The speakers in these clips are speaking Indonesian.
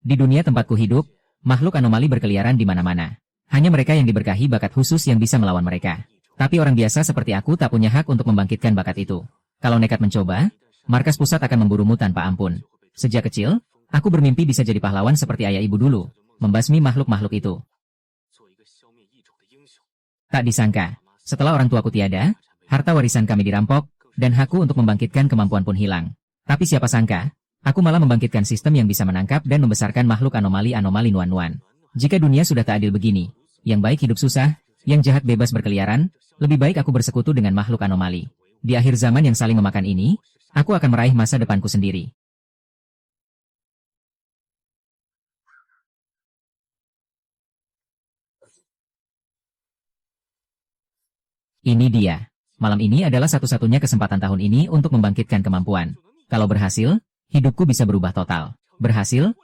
Di dunia tempatku hidup, makhluk anomali berkeliaran di mana-mana. Hanya mereka yang diberkahi bakat khusus yang bisa melawan mereka. Tapi orang biasa seperti aku tak punya hak untuk membangkitkan bakat itu. Kalau nekat mencoba, markas pusat akan memburumu tanpa ampun. Sejak kecil, aku bermimpi bisa jadi pahlawan seperti ayah ibu dulu, membasmi makhluk-makhluk itu. Tak disangka, setelah orang tuaku tiada, harta warisan kami dirampok, dan hakku untuk membangkitkan kemampuan pun hilang. Tapi siapa sangka, aku malah membangkitkan sistem yang bisa menangkap dan membesarkan makhluk anomali-anomali nuan-nuan. Jika dunia sudah tak adil begini, yang baik hidup susah, yang jahat bebas berkeliaran, lebih baik aku bersekutu dengan makhluk anomali. Di akhir zaman yang saling memakan ini, aku akan meraih masa depanku sendiri. Ini dia. Malam ini adalah satu-satunya kesempatan tahun ini untuk membangkitkan kemampuan. Kalau berhasil, hidupku bisa berubah total. Berhasil,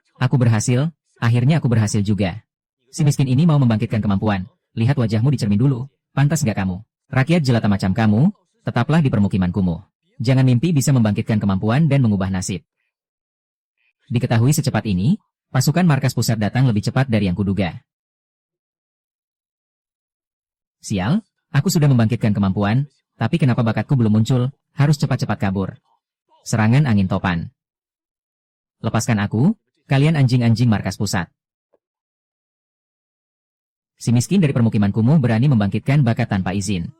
akhirnya aku berhasil juga. Si miskin ini mau membangkitkan kemampuan. Lihat wajahmu di cermin dulu, pantas gak kamu? Rakyat jelata macam kamu, tetaplah di permukimankumu. Jangan mimpi bisa membangkitkan kemampuan dan mengubah nasib. Diketahui secepat ini, pasukan markas pusat datang lebih cepat dari yang kuduga. Sial, aku sudah membangkitkan kemampuan, tapi kenapa bakatku belum muncul, harus cepat-cepat kabur. Serangan angin topan. Lepaskan aku, kalian anjing-anjing markas pusat. Si miskin dari permukimankumu berani membangkitkan bakat tanpa izin.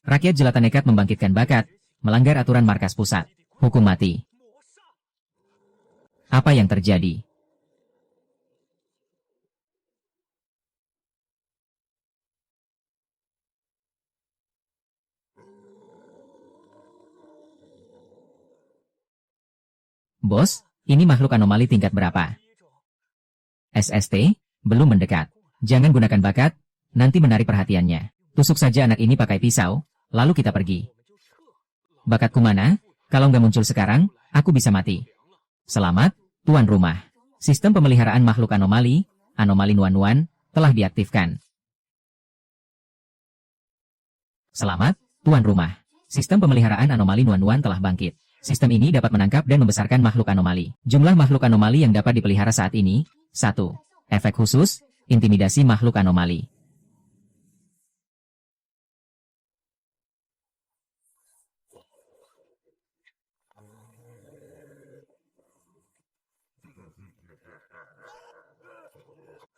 Rakyat jelata nekat membangkitkan bakat, melanggar aturan markas pusat. Hukum mati. Apa yang terjadi? Bos, ini makhluk anomali tingkat berapa? SST? Belum mendekat. Jangan gunakan bakat, nanti menarik perhatiannya. Tusuk saja anak ini pakai pisau, lalu kita pergi. Bakatku mana? Kalau nggak muncul sekarang, aku bisa mati. Selamat, tuan rumah. Sistem pemeliharaan makhluk anomali nuan-nuan, telah diaktifkan. Selamat, tuan rumah. Sistem pemeliharaan anomali nuan-nuan telah bangkit. Sistem ini dapat menangkap dan membesarkan makhluk anomali. Jumlah makhluk anomali yang dapat dipelihara saat ini, 1. Efek khusus, intimidasi makhluk anomali.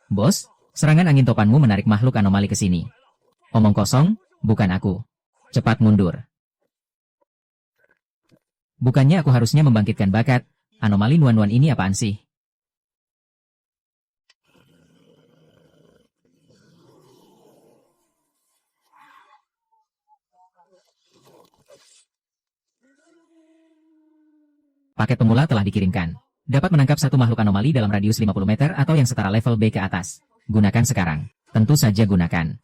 Bos, serangan angin topanmu menarik makhluk anomali ke sini. Omong kosong, bukan aku. Cepat mundur. Bukannya aku harusnya membangkitkan bakat, anomali nuan-nuan ini apaan sih? Paket pemula telah dikirimkan. Dapat menangkap satu makhluk anomali dalam radius 50 meter atau yang setara level B ke atas. Gunakan sekarang. Tentu saja gunakan.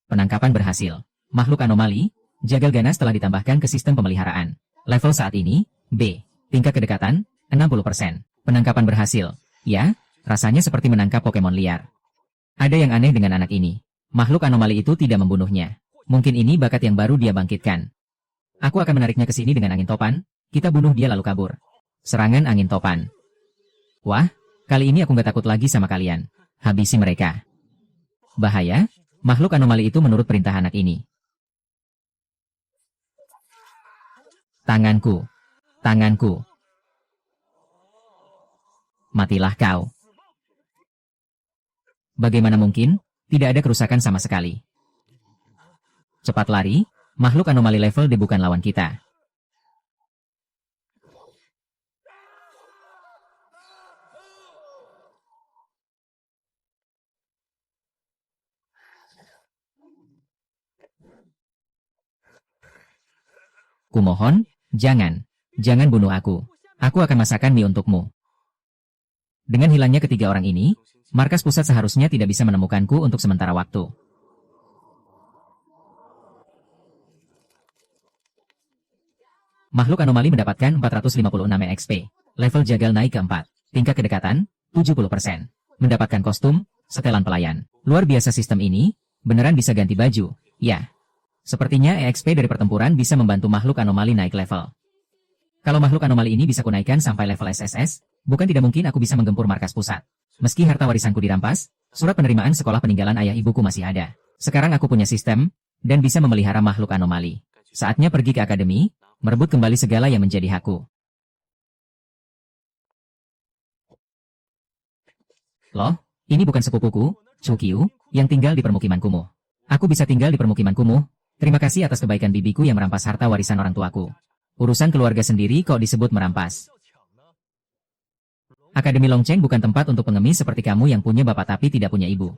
Penangkapan berhasil. Makhluk anomali, jagal ganas telah ditambahkan ke sistem pemeliharaan. Level saat ini, B. Tingkat kedekatan, 60%. Penangkapan berhasil. Ya, rasanya seperti menangkap Pokemon liar. Ada yang aneh dengan anak ini. Makhluk anomali itu tidak membunuhnya. Mungkin ini bakat yang baru dia bangkitkan. Aku akan menariknya ke sini dengan angin topan, kita bunuh dia lalu kabur. Serangan angin topan. Wah, kali ini aku nggak takut lagi sama kalian. Habisi mereka. Bahaya, makhluk anomali itu menurut perintah anak ini. Tanganku. Tanganku. Matilah kau. Bagaimana mungkin? Tidak ada kerusakan sama sekali. Cepat lari. Makhluk anomali level D bukan lawan kita. Kumohon, jangan. Jangan bunuh aku. Aku akan masakan mie untukmu. Dengan hilangnya ketiga orang ini, markas pusat seharusnya tidak bisa menemukanku untuk sementara waktu. Makhluk anomali mendapatkan 456 EXP. Level jagal naik ke 4. Tingkat kedekatan, 70%. Mendapatkan kostum, setelan pelayan. Luar biasa sistem ini, beneran bisa ganti baju. Ya. Sepertinya EXP dari pertempuran bisa membantu makhluk anomali naik level. Kalau makhluk anomali ini bisa kunaikkan sampai level SSS, bukan tidak mungkin aku bisa menggempur markas pusat. Meski harta warisanku dirampas, surat penerimaan sekolah peninggalan ayah ibuku masih ada. Sekarang aku punya sistem, dan bisa memelihara makhluk anomali. Saatnya pergi ke akademi, merebut kembali segala yang menjadi hakku. Loh, ini bukan sepupuku, Chukyu, yang tinggal di permukiman kumuh. Aku bisa tinggal di permukiman kumuh. Terima kasih atas kebaikan bibiku yang merampas harta warisan orang tuaku. Urusan keluarga sendiri kok disebut merampas. Akademi Longcheng bukan tempat untuk pengemis seperti kamu yang punya bapak tapi tidak punya ibu.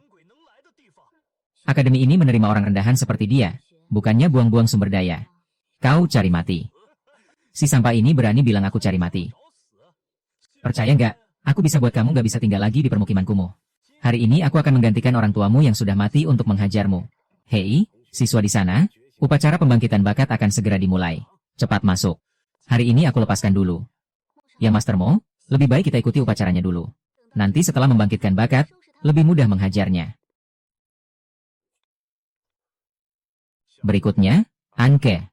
Akademi ini menerima orang rendahan seperti dia, bukannya buang-buang sumber daya. Kau cari mati. Si sampah ini berani bilang aku cari mati. Percaya nggak? Aku bisa buat kamu nggak bisa tinggal lagi di permukiman kumuh. Hari ini aku akan menggantikan orang tuamu yang sudah mati untuk menghajarmu. Hei, siswa di sana, upacara pembangkitan bakat akan segera dimulai. Cepat masuk. Hari ini aku lepaskan dulu. Ya Master Mo, lebih baik kita ikuti upacaranya dulu. Nanti setelah membangkitkan bakat, lebih mudah menghajarnya. Berikutnya, Anke.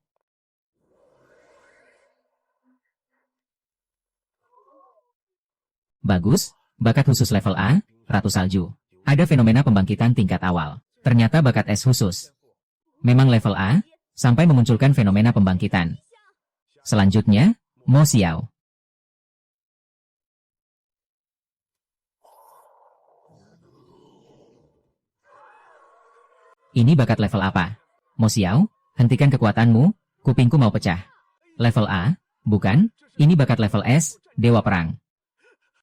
Bagus, bakat khusus level A, Ratu Salju. Ada fenomena pembangkitan tingkat awal. Ternyata bakat es khusus. Memang level A, sampai memunculkan fenomena pembangkitan. Selanjutnya, Mo Xiao. Ini bakat level apa? Mo Xiao, hentikan kekuatanmu, kupingku mau pecah. Level A, bukan, ini bakat level S, Dewa Perang.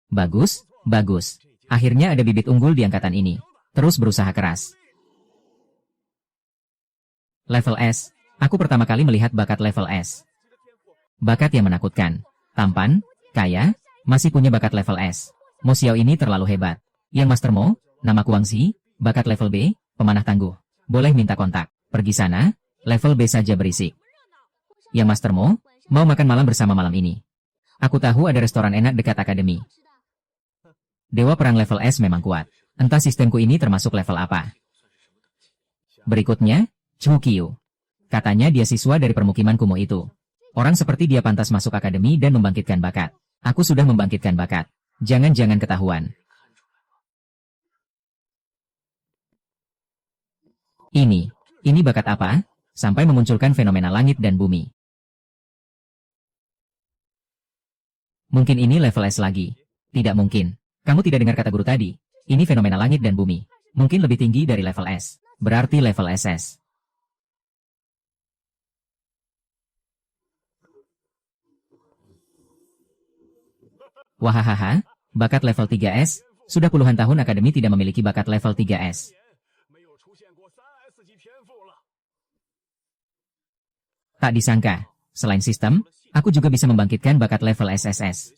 Bagus, bagus. Akhirnya ada bibit unggul di angkatan ini. Terus berusaha keras. Level S, aku pertama kali melihat bakat level S. Bakat yang menakutkan. Tampan, kaya, masih punya bakat level S. Mo Xiao ini terlalu hebat. Yang Master Mo, namaku Wangxi, bakat level B, pemanah tangguh. Boleh minta kontak. Pergi sana, level B saja berisik. Yang Master Mo, mau makan malam bersama malam ini. Aku tahu ada restoran enak dekat akademi. Dewa Perang level S memang kuat. Entah sistemku ini termasuk level apa. Berikutnya, Chukyu. Katanya dia siswa dari permukiman kumuh itu. Orang seperti dia pantas masuk akademi dan membangkitkan bakat. Aku sudah membangkitkan bakat. Jangan-jangan ketahuan. Ini bakat apa? Sampai memunculkan fenomena langit dan bumi. Mungkin ini level S lagi. Tidak mungkin. Kamu tidak dengar kata guru tadi. Ini fenomena langit dan bumi. Mungkin lebih tinggi dari level S. Berarti level SS. Wahahaha, bakat level 3S, sudah puluhan tahun akademi tidak memiliki bakat level 3S. Tak disangka, selain sistem, aku juga bisa membangkitkan bakat level SSS.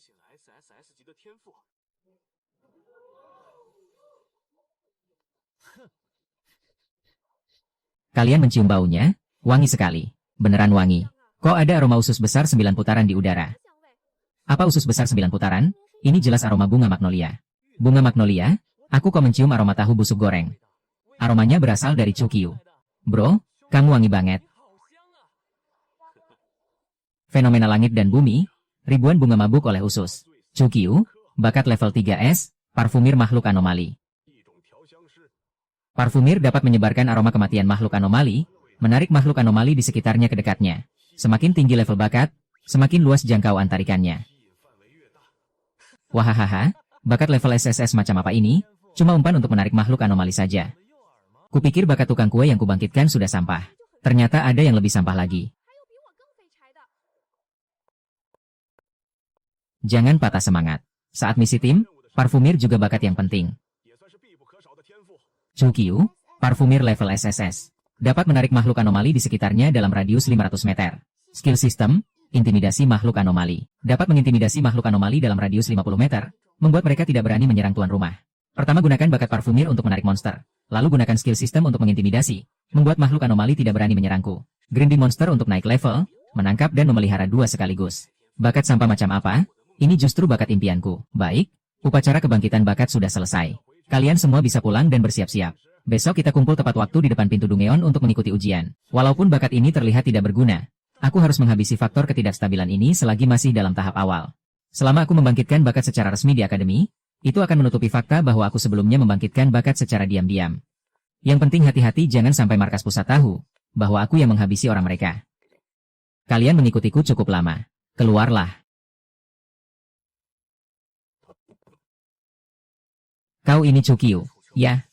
Kalian mencium baunya? Wangi sekali. Beneran wangi. Kok ada aroma usus besar 9 putaran di udara? Apa usus besar 9 putaran? Ini jelas aroma bunga magnolia. Bunga magnolia? Aku kok mencium aroma tahu busuk goreng. Aromanya berasal dari Chukyu. Bro, kamu wangi banget. Fenomena langit dan bumi, ribuan bunga mabuk oleh usus. Chukyu, bakat level 3S, parfumir makhluk anomali. Parfumir dapat menyebarkan aroma kematian makhluk anomali, menarik makhluk anomali di sekitarnya ke dekatnya. Semakin tinggi level bakat, semakin luas jangkauan tarikannya. Wahahaha, bakat level SSS macam apa ini? Cuma umpan untuk menarik makhluk anomali saja. Kupikir bakat tukang kue yang kubangkitkan sudah sampah. Ternyata ada yang lebih sampah lagi. Jangan patah semangat. Saat misi tim, parfumir juga bakat yang penting. Chukyu, parfumir level SSS. Dapat menarik makhluk anomali di sekitarnya dalam radius 500 meter. Skill system, intimidasi makhluk anomali. Dapat mengintimidasi makhluk anomali dalam radius 50 meter, membuat mereka tidak berani menyerang tuan rumah. Pertama gunakan bakat parfumir untuk menarik monster. Lalu gunakan skill system untuk mengintimidasi, membuat makhluk anomali tidak berani menyerangku. Grinding monster untuk naik level, menangkap dan memelihara dua sekaligus. Bakat sampah macam apa? Ini justru bakat impianku. Baik, upacara kebangkitan bakat sudah selesai. Kalian semua bisa pulang dan bersiap-siap. Besok kita kumpul tepat waktu di depan pintu Dungeon untuk mengikuti ujian. Walaupun bakat ini terlihat tidak berguna, Aku harus menghabisi faktor ketidakstabilan ini selagi masih dalam tahap awal. Selama aku membangkitkan bakat secara resmi di akademi, itu akan menutupi fakta bahwa aku sebelumnya membangkitkan bakat secara diam-diam. Yang penting hati-hati jangan sampai markas pusat tahu bahwa aku yang menghabisi orang mereka. Kalian mengikutiku cukup lama. Keluarlah. Kau ini Cukyu, ya?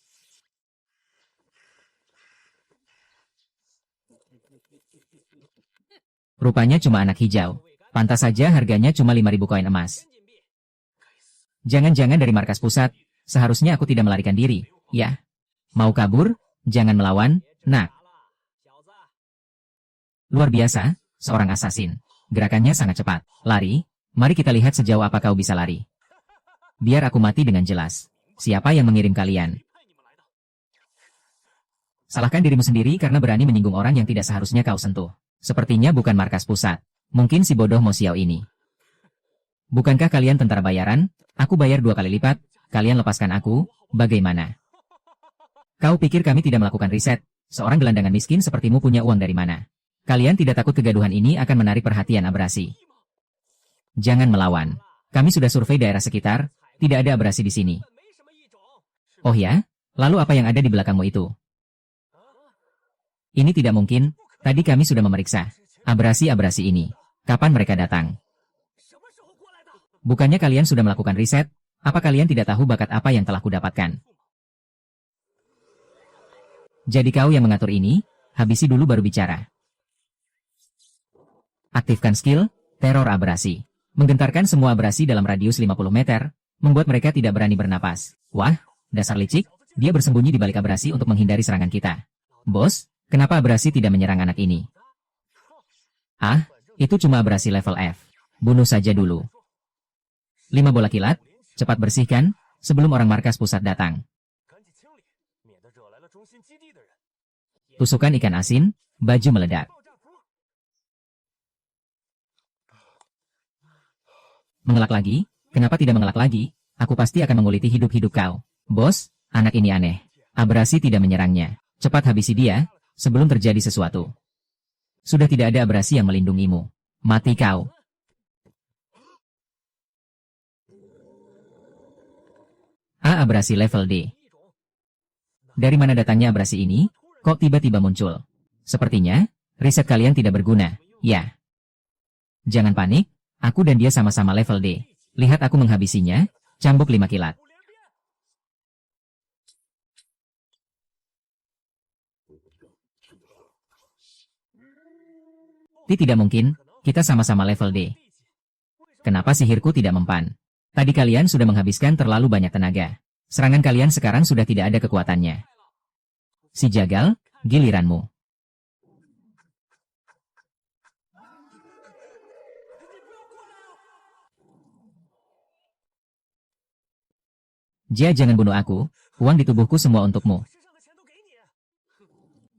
Rupanya cuma anak hijau. Pantas saja harganya cuma 5.000 koin emas. Jangan-jangan dari markas pusat, seharusnya aku tidak melarikan diri, ya? Mau kabur? Jangan melawan, nak. Luar biasa, seorang asasin. Gerakannya sangat cepat. Lari? Mari kita lihat sejauh apa kau bisa lari. Biar aku mati dengan jelas. Siapa yang mengirim kalian? Salahkan dirimu sendiri karena berani menyinggung orang yang tidak seharusnya kau sentuh. Sepertinya bukan markas pusat. Mungkin si bodoh Mo Xiao ini. Bukankah kalian tentara bayaran? Aku bayar 2 kali lipat. Kalian lepaskan aku, bagaimana? Kau pikir kami tidak melakukan riset? Seorang gelandangan miskin sepertimu punya uang dari mana? Kalian tidak takut kegaduhan ini akan menarik perhatian Abrasi? Jangan melawan. Kami sudah survei daerah sekitar, tidak ada Abrasi di sini. Oh ya? Lalu apa yang ada di belakangmu itu? Ini tidak mungkin. Tadi kami sudah memeriksa abrasi-abrasi ini. Kapan mereka datang? Bukannya kalian sudah melakukan riset? Apa kalian tidak tahu bakat apa yang telah kudapatkan? Jadi kau yang mengatur ini? Habisi dulu baru bicara. Aktifkan skill, teror abrasi. Menggentarkan semua abrasi dalam radius 50 meter, membuat mereka tidak berani bernapas. Wah, dasar licik, dia bersembunyi di balik abrasi untuk menghindari serangan kita. Bos, kenapa abrasi tidak menyerang anak ini? Ah, itu cuma abrasi level F. Bunuh saja dulu. 5 bola kilat, cepat bersihkan, sebelum orang markas pusat datang. Tusukan ikan asin, baju meledak. Mengelak lagi? Kenapa tidak mengelak lagi? Aku pasti akan menguliti hidup-hidup kau. Bos, anak ini aneh. Abrasi tidak menyerangnya. Cepat habisi dia, sebelum terjadi sesuatu. Sudah tidak ada abrasi yang melindungimu. Mati kau. Abrasi level D. Dari mana datangnya abrasi ini? Kok tiba-tiba muncul? Sepertinya, riset kalian tidak berguna, ya. Jangan panik, aku dan dia sama-sama level D. Lihat aku menghabisinya, cambuk 5 kilat. Tidak mungkin, kita sama-sama level D. Kenapa sihirku tidak mempan? Tadi kalian sudah menghabiskan terlalu banyak tenaga. Serangan kalian sekarang sudah tidak ada kekuatannya. Si jagal, giliranmu. Jangan bunuh aku, uang di tubuhku semua untukmu.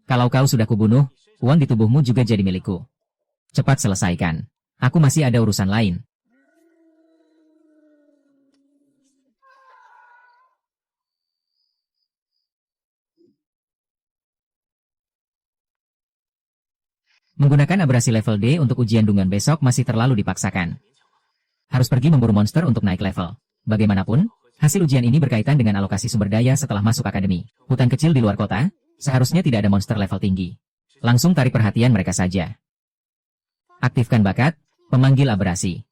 Kalau kau sudah kubunuh, uang di tubuhmu juga jadi milikku. Cepat selesaikan. Aku masih ada urusan lain. Menggunakan abrasi level D untuk ujian dungan besok masih terlalu dipaksakan. Harus pergi memburu monster untuk naik level. Bagaimanapun, hasil ujian ini berkaitan dengan alokasi sumber daya setelah masuk akademi. Hutan kecil di luar kota, seharusnya tidak ada monster level tinggi. Langsung tarik perhatian mereka saja. Aktifkan bakat, pemanggil abrasi.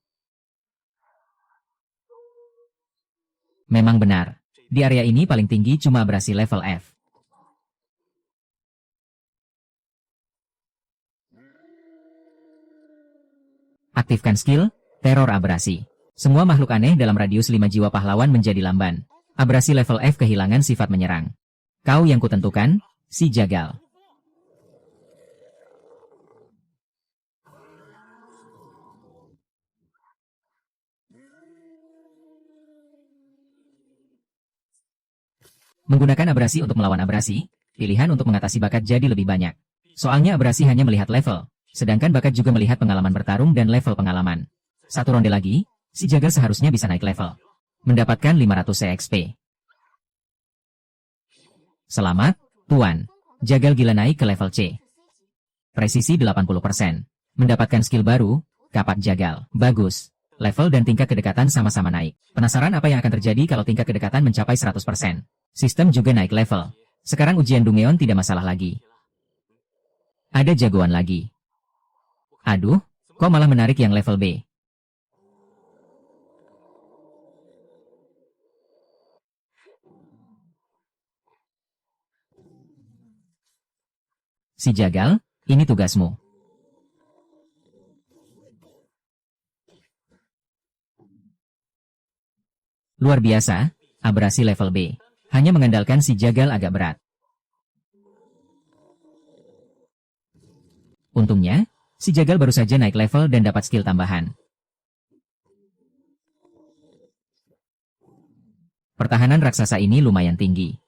Memang benar, di area ini paling tinggi cuma abrasi level F. Aktifkan skill, teror abrasi. Semua makhluk aneh dalam radius 5 jiwa pahlawan menjadi lamban. Abrasi level F kehilangan sifat menyerang. Kau yang kutentukan, si jagal. Menggunakan abrasi untuk melawan abrasi, pilihan untuk mengatasi bakat jadi lebih banyak. Soalnya abrasi hanya melihat level, sedangkan bakat juga melihat pengalaman bertarung dan level pengalaman. Satu ronde lagi, si jagal seharusnya bisa naik level. Mendapatkan 500 EXP. Selamat, Tuan. Jagal gila naik ke level C. Presisi 80%. Mendapatkan skill baru, kapak jagal. Bagus. Level dan tingkat kedekatan sama-sama naik. Penasaran apa yang akan terjadi kalau tingkat kedekatan mencapai 100%? Sistem juga naik level. Sekarang ujian Dungeon tidak masalah lagi. Ada jagoan lagi. Aduh, kok malah menarik yang level B? Si jagal, ini tugasmu. Luar biasa, abrasi level B. Hanya mengandalkan si jagal agak berat. Untungnya, si jagal baru saja naik level dan dapat skill tambahan. Pertahanan raksasa ini lumayan tinggi.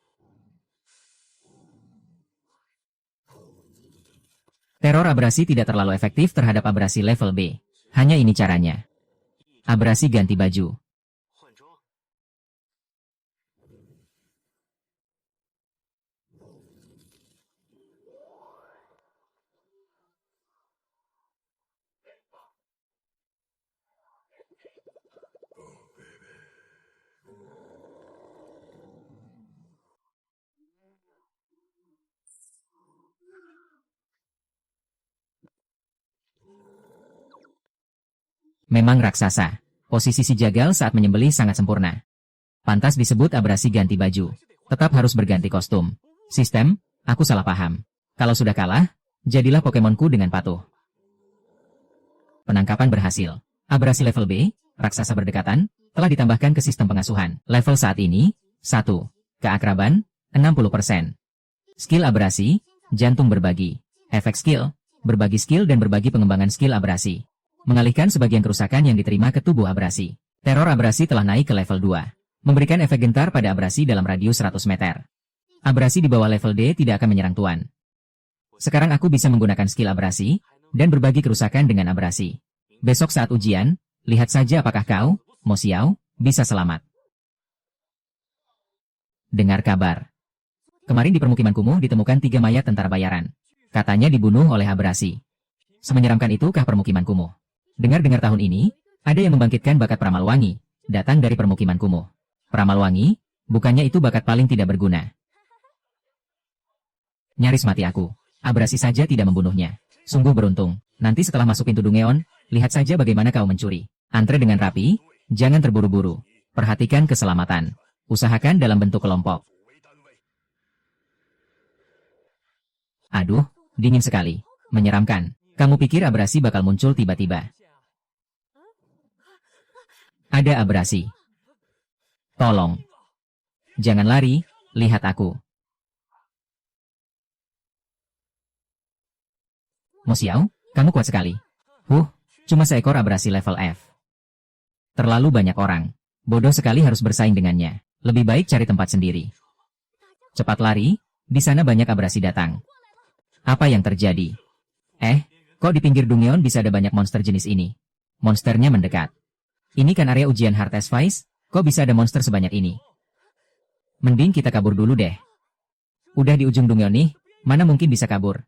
Teror abrasi tidak terlalu efektif terhadap abrasi level B. Hanya ini caranya. Abrasi ganti baju. Memang raksasa. Posisi si jagal saat menyembelih sangat sempurna. Pantas disebut abrasi ganti baju. Tetap harus berganti kostum. Sistem, aku salah paham. Kalau sudah kalah, jadilah Pokemonku dengan patuh. Penangkapan berhasil. Abrasi level B, raksasa berdekatan, telah ditambahkan ke sistem pengasuhan. Level saat ini, 1. Keakraban, 60%. Skill abrasi, jantung berbagi. Efek skill, berbagi skill dan berbagi pengembangan skill abrasi. Mengalihkan sebagian kerusakan yang diterima ke tubuh abrasi. Teror abrasi telah naik ke level 2. Memberikan efek gentar pada abrasi dalam radius 100 meter. Abrasi di bawah level D tidak akan menyerang tuan. Sekarang aku bisa menggunakan skill abrasi, dan berbagi kerusakan dengan abrasi. Besok saat ujian, lihat saja apakah kau, Mo Xiao, bisa selamat. Dengar kabar. Kemarin di permukiman kumuh ditemukan 3 mayat tentara bayaran. Katanya dibunuh oleh abrasi. Semenyeramkan itukah permukiman kumuh? Dengar-dengar tahun ini, ada yang membangkitkan bakat peramal wangi, datang dari permukiman kumuh. Peramal wangi, bukannya itu bakat paling tidak berguna. Nyaris mati aku. Abrasi saja tidak membunuhnya. Sungguh beruntung. Nanti setelah masuk pintu Dungeon, lihat saja bagaimana kau mencuri. Antre dengan rapi, jangan terburu-buru. Perhatikan keselamatan. Usahakan dalam bentuk kelompok. Aduh, dingin sekali. Menyeramkan. Kamu pikir abrasi bakal muncul tiba-tiba? Ada abrasi. Tolong. Jangan lari, lihat aku. Mo Xiao, kamu kuat sekali. Cuma seekor abrasi level F. Terlalu banyak orang. Bodoh sekali harus bersaing dengannya. Lebih baik cari tempat sendiri. Cepat lari, di sana banyak abrasi datang. Apa yang terjadi? Kok di pinggir Dungeon bisa ada banyak monster jenis ini? Monsternya mendekat. Ini kan area ujian Heartless Vice, kok bisa ada monster sebanyak ini? Mending kita kabur dulu deh. Udah di ujung Dungeon nih, mana mungkin bisa kabur?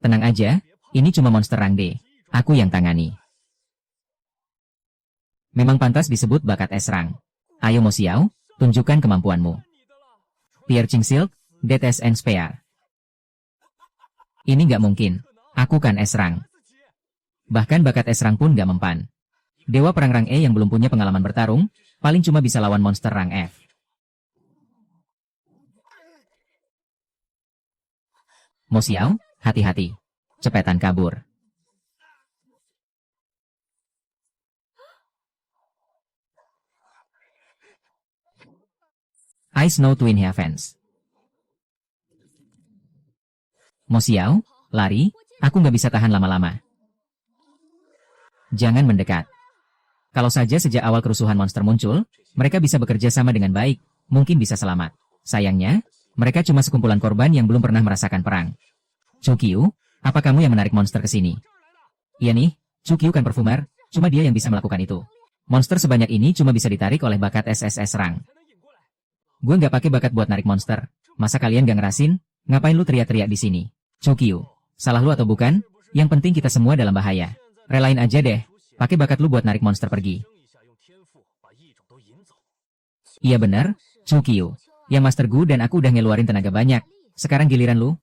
Tenang aja, ini cuma monster rang D. Aku yang tangani. Memang pantas disebut bakat S-Rang. Ayo Mo Xiao, tunjukkan kemampuanmu. Piercing Silk, Death and Spear. Ini nggak mungkin. Aku kan S-Rang. Bahkan bakat S-Rang pun nggak mempan. Dewa perang rang E yang belum punya pengalaman bertarung, paling cuma bisa lawan monster rang F. Mo Xiao, hati-hati. Cepetan kabur. Ice Snow Twin Heavens. Mo Xiao, lari, aku nggak bisa tahan lama-lama. Jangan mendekat. Kalau saja sejak awal kerusuhan monster muncul, mereka bisa bekerja sama dengan baik, mungkin bisa selamat. Sayangnya, mereka cuma sekumpulan korban yang belum pernah merasakan perang. Chukyu, apa kamu yang menarik monster ke sini? Iya nih, Chukyu kan perfumer, cuma dia yang bisa melakukan itu. Monster sebanyak ini cuma bisa ditarik oleh bakat SSS rang. Gue nggak pakai bakat buat narik monster, Masa kalian gak ngerasin? Ngapain lu teriak-teriak di sini? Chukyu, salah lu atau bukan? Yang penting kita semua dalam bahaya. Relain aja deh. Pakai bakat lu buat narik monster pergi. Iya benar, Chukyu. Yang Master Gu dan aku udah ngeluarin tenaga banyak. Sekarang giliran lu.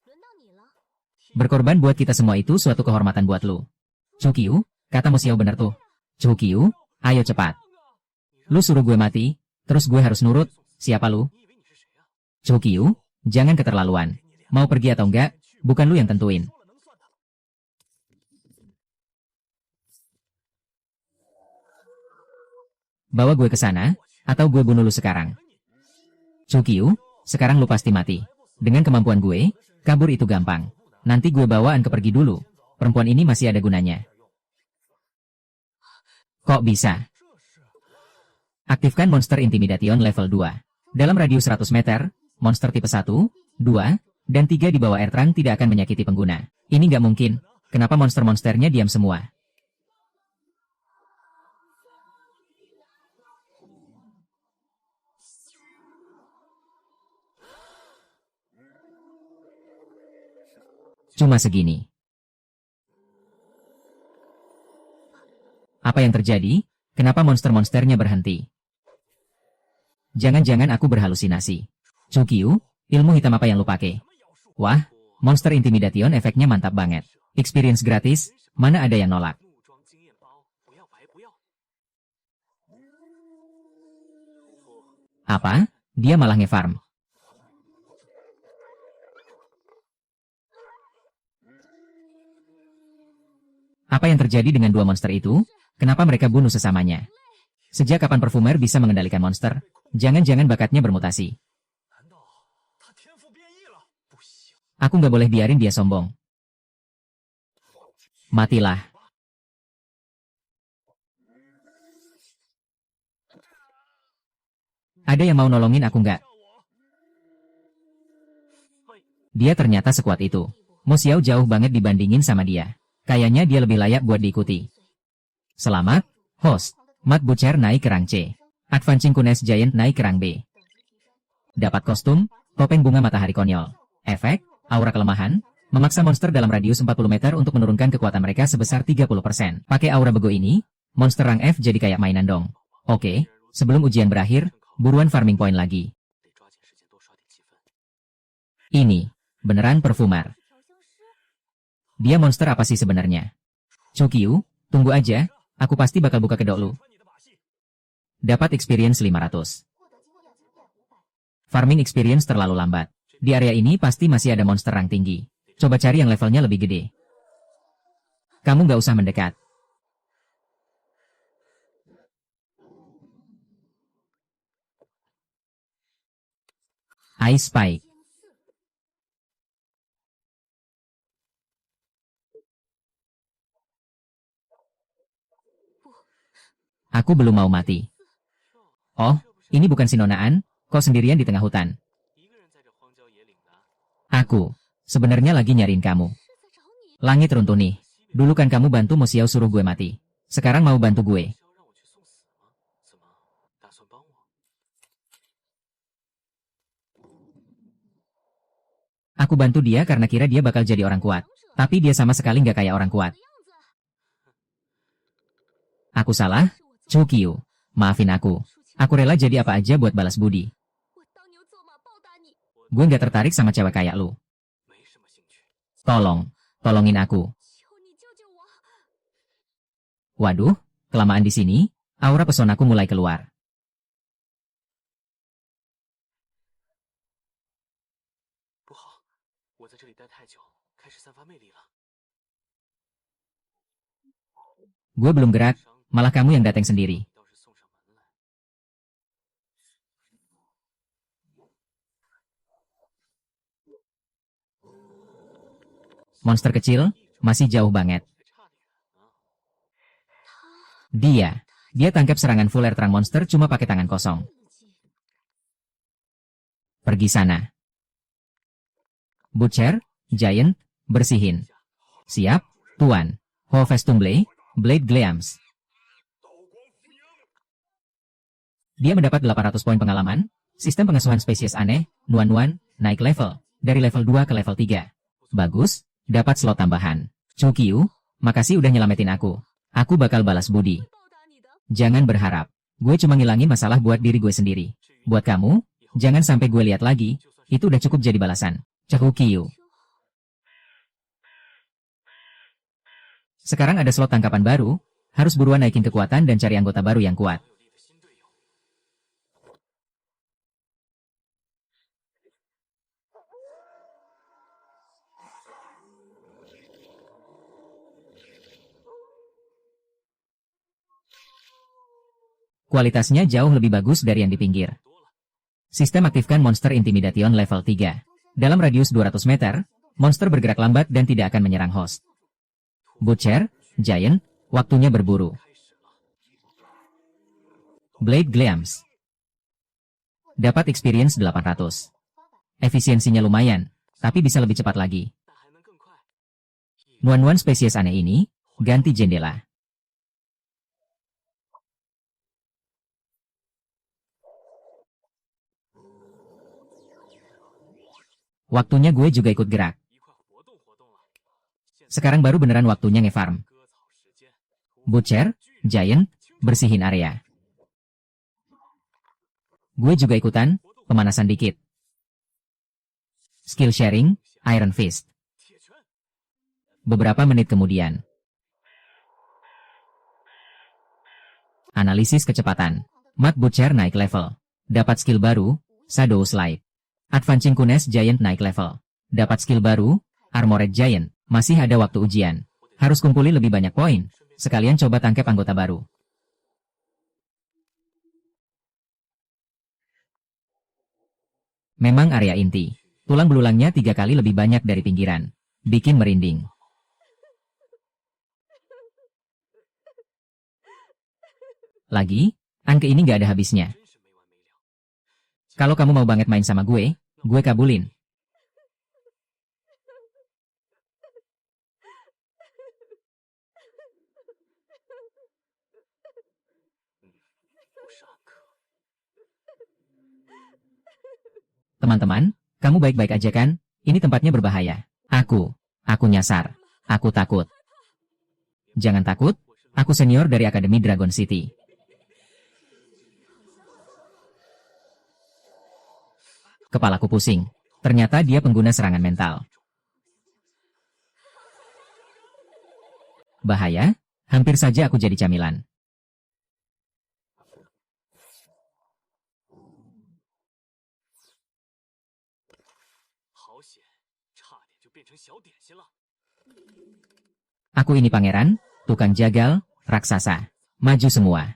Berkorban buat kita semua itu suatu kehormatan buat lu. Chukyu, kata Mo Xiao bener tuh. Chukyu, ayo cepat. Lu suruh gue mati, terus gue harus nurut. Siapa lu? Chukyu, jangan keterlaluan. Mau pergi atau enggak, bukan lu yang tentuin. Bawa gue ke sana, atau gue bunuh lu sekarang. Chukyu, sekarang lu pasti mati. Dengan kemampuan gue, kabur itu gampang. Nanti gue bawaan ke pergi dulu. Perempuan ini masih ada gunanya. Kok bisa? Aktifkan Monster Intimidation level 2. Dalam radius 100 meter, monster tipe 1, 2, dan 3 di bawah air terang tidak akan menyakiti pengguna. Ini nggak mungkin. Kenapa monster-monsternya diam semua? Cuma segini. Apa yang terjadi? Kenapa monster-monsternya berhenti? Jangan-jangan aku berhalusinasi. Chukyu, ilmu hitam apa yang lu pakai? Wah, Monster Intimidation efeknya mantap banget. Experience gratis, mana ada yang nolak. Apa? Dia malah ngefarm. Apa yang terjadi dengan dua monster itu? Kenapa mereka bunuh sesamanya? Sejak kapan perfumer bisa mengendalikan monster? Jangan-jangan bakatnya bermutasi. Aku nggak boleh biarin dia sombong. Matilah. Ada yang mau nolongin aku nggak? Dia ternyata sekuat itu. Mo Xiao jauh banget dibandingin sama dia. Kayaknya dia lebih layak buat diikuti. Selamat, host. Matt Butcher naik ke rang C. Advancing Kunes Giant naik ke rang B. Dapat kostum, topeng bunga matahari konyol. Efek, aura kelemahan, memaksa monster dalam radius 40 meter untuk menurunkan kekuatan mereka sebesar 30%. Pakai aura bego ini, monster rang F jadi kayak mainan dong. Oke, sebelum ujian berakhir, buruan farming point lagi. Ini, beneran perfumer. Dia monster apa sih sebenarnya? Chukyu, tunggu aja, aku pasti bakal buka kedok lu. Dapat experience 500. Farming experience terlalu lambat. Di area ini pasti masih ada monster rang tinggi. Coba cari yang levelnya lebih gede. Kamu nggak usah mendekat. Ice Spike. Aku belum mau mati. Oh, ini bukan sinonaan, kok sendirian di tengah hutan. Aku, sebenarnya lagi nyariin kamu. Langit runtuh nih. Dulu kan kamu bantu Mo Xiao suruh gue mati. Sekarang mau bantu gue. Aku bantu dia karena kira dia bakal jadi orang kuat. Tapi dia sama sekali nggak kayak orang kuat. Aku salah? Chukyu, maafin aku. Aku rela jadi apa aja buat balas budi. Gue nggak tertarik sama cewek kayak lu. Tolongin aku. Waduh, kelamaan di sini, aura pesonaku mulai keluar. Gue belum gerak, malah kamu yang datang sendiri. Monster kecil, masih jauh banget. Dia tangkap serangan full air terang monster cuma pakai tangan kosong. Pergi sana. Butcher, Giant, bersihin. Siap, Tuan. Ho Festumble, Blade Gleams. Dia mendapat 800 poin pengalaman, Sistem pengasuhan spesies aneh, Nuan-Nuan, naik level, dari level 2 ke level 3. Bagus, dapat slot tambahan. Chu, makasih udah nyelamatin aku. Aku bakal balas budi. Jangan berharap. Gue cuma ngilangin masalah buat diri gue sendiri. Buat kamu, jangan sampai gue lihat lagi. Itu udah cukup jadi balasan. Chu. Sekarang ada slot tangkapan baru, harus buruan naikin kekuatan dan cari anggota baru yang kuat. Kualitasnya jauh lebih bagus dari yang di pinggir. Sistem aktifkan monster intimidation level 3. Dalam radius 200 meter, monster bergerak lambat dan tidak akan menyerang host. Butcher, Giant, waktunya berburu. Blade Gleams. Dapat experience 800. Efisiensinya lumayan, tapi bisa lebih cepat lagi. Nuan-Nuan spesies aneh ini, ganti jendela. Waktunya gue juga ikut gerak. Sekarang baru beneran waktunya ngefarm. Butcher, Giant, bersihin area. Gue juga ikutan, pemanasan dikit. Skill sharing, Iron Fist. Beberapa menit kemudian. Analisis kecepatan. Mat Butcher naik level. Dapat skill baru, Shadow Slide. Advancing Kunes Giant naik level. Dapat skill baru, Armored Giant. Masih ada waktu ujian. Harus kumpulin lebih banyak poin. Sekalian coba tangkap anggota baru. Memang area inti. Tulang belulangnya 3 kali lebih banyak dari pinggiran. Bikin merinding. Lagi, angke ini nggak ada habisnya. Kalau kamu mau banget main sama gue kabulin. Teman-teman, kamu baik-baik aja kan? Ini tempatnya berbahaya. Aku nyasar. Aku takut. Jangan takut, aku senior dari Akademi Dragon City. Kepalaku pusing. Ternyata dia pengguna serangan mental. Bahaya, hampir saja aku jadi camilan. Aku ini pangeran, tukang jagal, raksasa. Maju semua.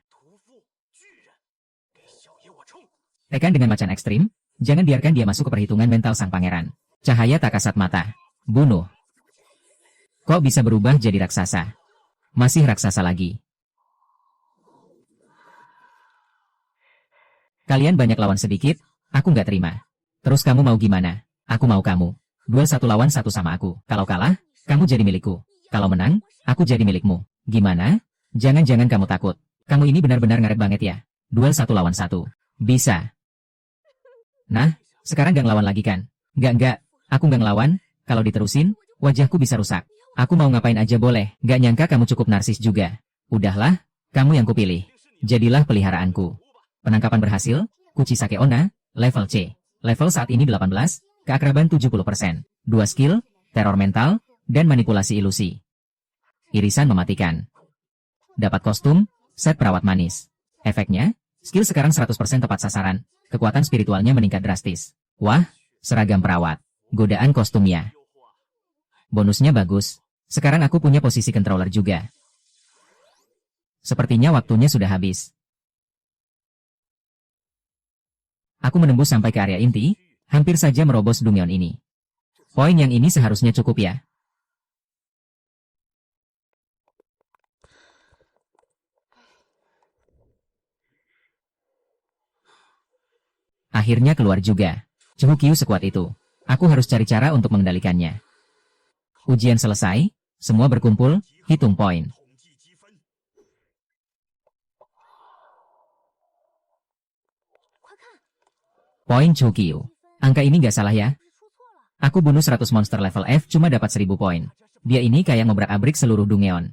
Tekan dengan macan ekstrim, jangan biarkan dia masuk ke perhitungan mental sang pangeran. Cahaya tak kasat mata. Bunuh. Kok bisa berubah jadi raksasa? Masih raksasa lagi. Kalian banyak lawan sedikit, aku nggak terima. Terus kamu mau gimana? Aku mau kamu. Duel 1 lawan 1 sama aku. Kalau kalah, kamu jadi milikku. Kalau menang, aku jadi milikmu. Gimana? Jangan-jangan kamu takut. Kamu ini benar-benar ngaret banget ya. Duel 1 lawan 1. Bisa. Nah, sekarang gak ngelawan lagi kan? Enggak, aku gak ngelawan. Kalau diterusin, wajahku bisa rusak. Aku mau ngapain aja boleh. Gak nyangka kamu cukup narsis juga. Udahlah, kamu yang kupilih. Jadilah peliharaanku. Penangkapan berhasil, Kuchisake Onna, level C. Level saat ini 18, keakraban 70%. 2 skill, teror mental, dan manipulasi ilusi. Irisan mematikan. Dapat kostum, set perawat manis. Efeknya, skill sekarang 100% tepat sasaran. Kekuatan spiritualnya meningkat drastis. Wah, seragam perawat. Godaan kostumnya. Bonusnya bagus. Sekarang aku punya posisi controller juga. Sepertinya waktunya sudah habis. Aku menembus sampai ke area inti, hampir saja merobos Dungeon ini. Poin yang ini seharusnya cukup ya. Akhirnya keluar juga. Chuhukyu sekuat itu. Aku harus cari cara untuk mengendalikannya. Ujian selesai, semua berkumpul, hitung poin. Poin Chukyu. Angka ini nggak salah ya? Aku bunuh 100 monster level F cuma dapat 1000 poin. Dia ini kayak ngobrak-abrik seluruh Dungeon.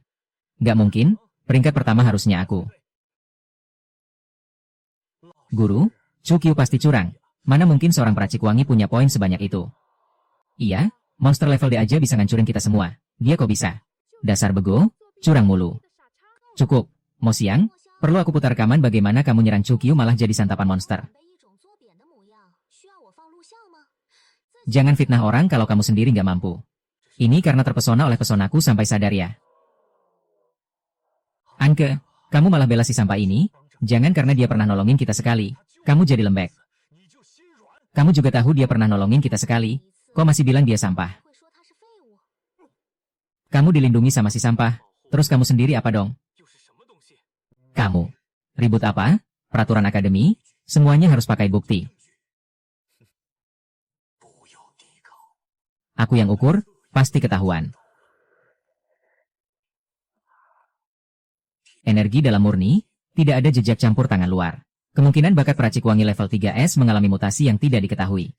Nggak mungkin, peringkat pertama harusnya aku. Guru, Chukyu pasti curang. Mana mungkin seorang peracik wangi punya poin sebanyak itu? Iya, monster level D aja bisa ngancurin kita semua. Dia kok bisa? Dasar bego, curang mulu. Cukup, Mo Xiang, perlu aku putar rekaman bagaimana kamu nyerang Chukyu malah jadi santapan monster. Jangan fitnah orang kalau kamu sendiri nggak mampu. Ini karena terpesona oleh pesonaku sampai sadar ya. Anke, kamu malah bela si sampah ini? Jangan karena dia pernah nolongin kita sekali, kamu jadi lembek. Kamu juga tahu dia pernah nolongin kita sekali, kok masih bilang dia sampah? Kamu dilindungi sama si sampah, terus kamu sendiri apa dong? Kamu. Ribut apa? Peraturan akademi? Semuanya harus pakai bukti. Aku yang ukur, pasti ketahuan. Energi dalam murni, tidak ada jejak campur tangan luar. Kemungkinan bakat peracik wangi level 3S mengalami mutasi yang tidak diketahui.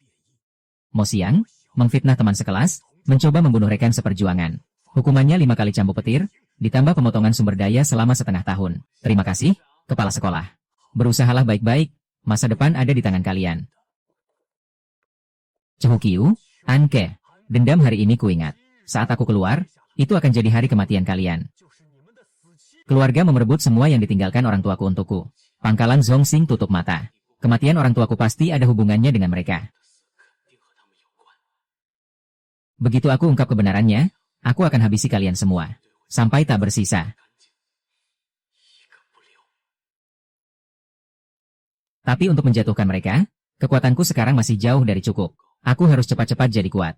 Mo Xiang, memfitnah teman sekelas, mencoba membunuh rekan seperjuangan. Hukumannya 5 kali cambuk petir, ditambah pemotongan sumber daya selama setengah tahun. Terima kasih, kepala sekolah. Berusahalah baik-baik, masa depan ada di tangan kalian. Chukyu, Anke, dendam hari ini kuingat. Saat aku keluar, itu akan jadi hari kematian kalian. Keluarga memerebut semua yang ditinggalkan orang tuaku untukku. Pangkalan Zhongxing tutup mata. Kematian orang tuaku pasti ada hubungannya dengan mereka. Begitu aku ungkap kebenarannya, aku akan habisi kalian semua. Sampai tak bersisa. Tapi untuk menjatuhkan mereka, kekuatanku sekarang masih jauh dari cukup. Aku harus cepat-cepat jadi kuat.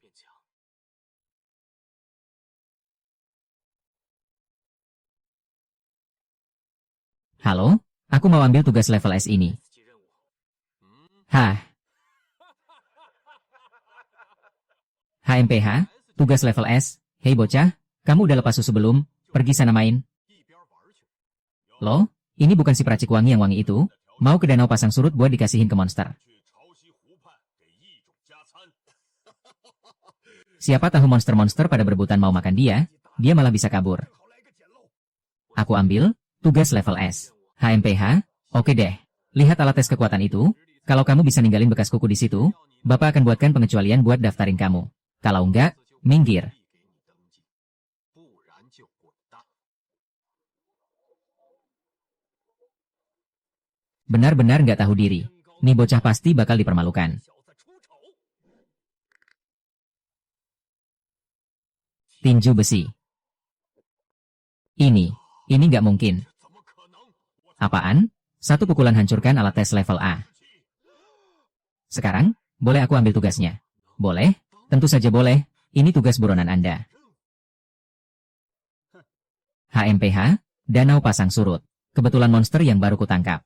Halo, aku mau ambil tugas level S ini. Hah? HMPH, tugas level S. Hei bocah, kamu udah lepas susu belum? Pergi sana main. Loh, ini bukan si peracik wangi yang wangi itu? Mau ke danau pasang surut buat dikasihin ke monster. Siapa tahu monster-monster pada berebutan mau makan dia malah bisa kabur. Aku ambil tugas level S. HMPH, oke deh. Lihat alat tes kekuatan itu. Kalau kamu bisa ninggalin bekas kuku di situ, Bapak akan buatkan pengecualian buat daftarin kamu. Kalau enggak, minggir. Benar-benar nggak tahu diri. Nih bocah pasti bakal dipermalukan. Tinju besi. Ini nggak mungkin. Apaan? Satu pukulan hancurkan alat tes level A. Sekarang, boleh aku ambil tugasnya? Boleh? Tentu saja boleh. Ini tugas buronan Anda. HMPH, Danau Pasang Surut. Kebetulan monster yang baru kutangkap.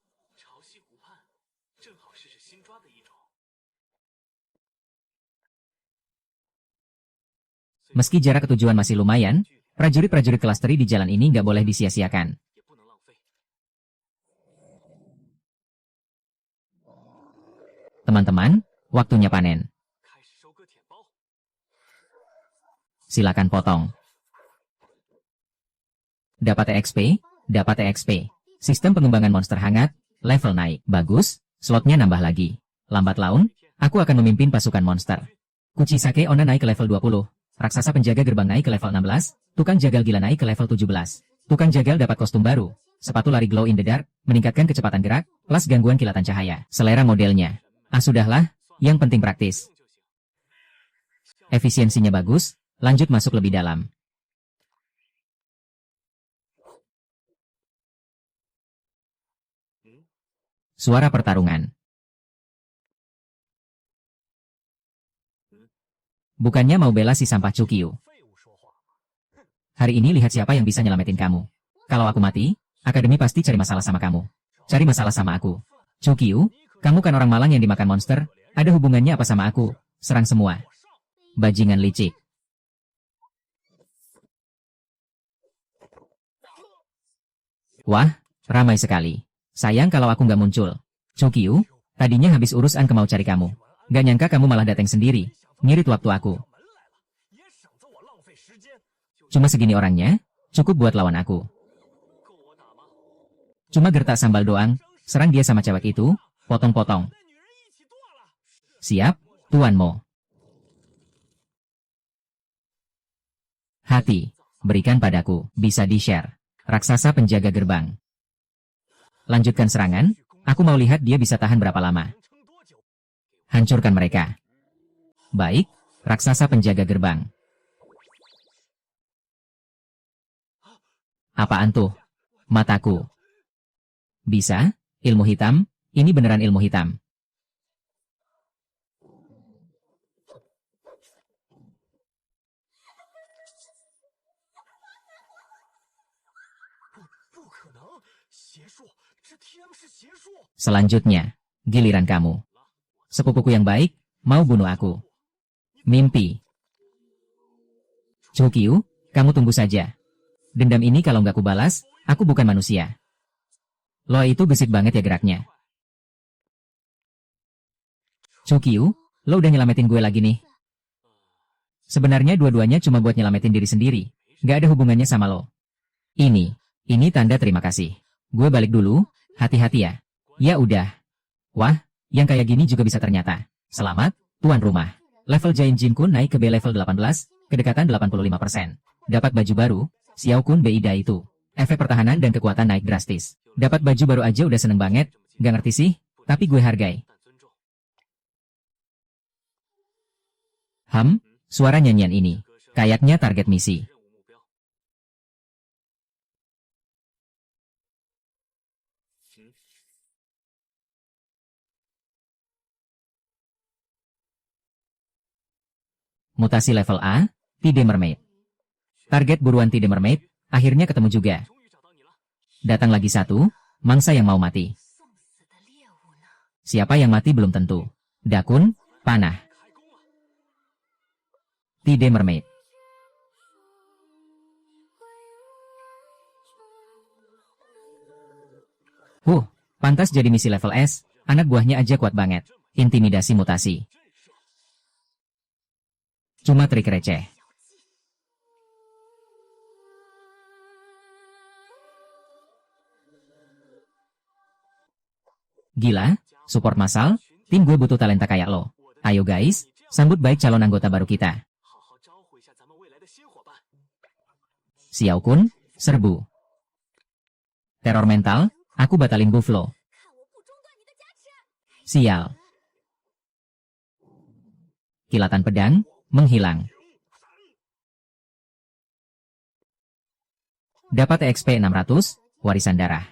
Meski jarak ke tujuan masih lumayan, prajurit-prajurit kelas teri di jalan ini nggak boleh disia-siakan. Teman-teman, waktunya panen. Silakan potong. Dapat EXP, dapat EXP. Sistem pengembangan monster hangat, level naik. Bagus, slotnya nambah lagi. Lambat laun, aku akan memimpin pasukan monster. Kuchisake Onna naik ke level 20. Raksasa penjaga gerbang naik ke level 16. Tukang jagal gila naik ke level 17. Tukang jagal dapat kostum baru. Sepatu lari glow in the dark, meningkatkan kecepatan gerak, plus gangguan kilatan cahaya. Selera modelnya. Ah sudahlah, yang penting praktis. Efisiensinya bagus, lanjut masuk lebih dalam. Suara pertarungan. Bukannya mau bela si sampah Chukyu. Hari ini lihat siapa yang bisa nyelamatin kamu. Kalau aku mati, akademi pasti cari masalah sama kamu. Cari masalah sama aku. Chukyu, kamu kan orang malang yang dimakan monster, ada hubungannya apa sama aku? Serang semua. Bajingan licik. Wah, ramai sekali. Sayang kalau aku nggak muncul. Chukyu, Tadinya habis urusan mau cari kamu. Gak nyangka kamu malah datang sendiri. Ngirit waktu aku. Cuma segini orangnya, cukup buat lawan aku. Cuma gertak sambal doang, serang dia sama cewek itu, potong-potong. Siap, Tuan Mo. Hati, berikan padaku, bisa di-share. Raksasa penjaga gerbang. Lanjutkan serangan, aku mau lihat dia bisa tahan berapa lama. Hancurkan mereka. Baik, raksasa penjaga gerbang. Apaan tuh? Mataku. Bisa? Ilmu hitam? Ini beneran ilmu hitam. Selanjutnya, giliran kamu. Sepupuku yang baik, mau bunuh aku. Mimpi. Chukyu, kamu tunggu saja. Dendam ini kalau nggak kubalas, aku bukan manusia. Lo itu gesit banget ya geraknya. Chukyu, lo udah nyelamatin gue lagi nih. Sebenarnya dua-duanya cuma buat nyelamatin diri sendiri. Nggak ada hubungannya sama lo. Ini tanda terima kasih. Gue balik dulu, hati-hati ya. Ya udah. Wah, yang kayak gini juga bisa ternyata. Selamat, tuan rumah. Level Giant Jin-kun naik ke B level 18, kedekatan 85%. Dapat baju baru, Xiao-kun Beida itu. Efek pertahanan dan kekuatan naik drastis. Dapat baju baru aja udah seneng banget, gak ngerti sih, tapi gue hargai. Suara nyanyian ini. Kayaknya target misi. Mutasi level A, Tide Mermaid. Target buruan Tide Mermaid, akhirnya ketemu juga. Datang lagi satu, mangsa yang mau mati. Siapa yang mati belum tentu. Dakun, panah. Tide Mermaid. Pantas jadi misi level S, anak buahnya aja kuat banget. Intimidasi mutasi. Cuma trik receh. Gila, support massal, tim gue butuh talenta kayak lo. Ayo guys, sambut baik calon anggota baru kita. Xiao-kun, serbu. Teror mental, aku batalin buff lo. Sial. Kilatan pedang, menghilang. Dapat EXP 600, warisan darah.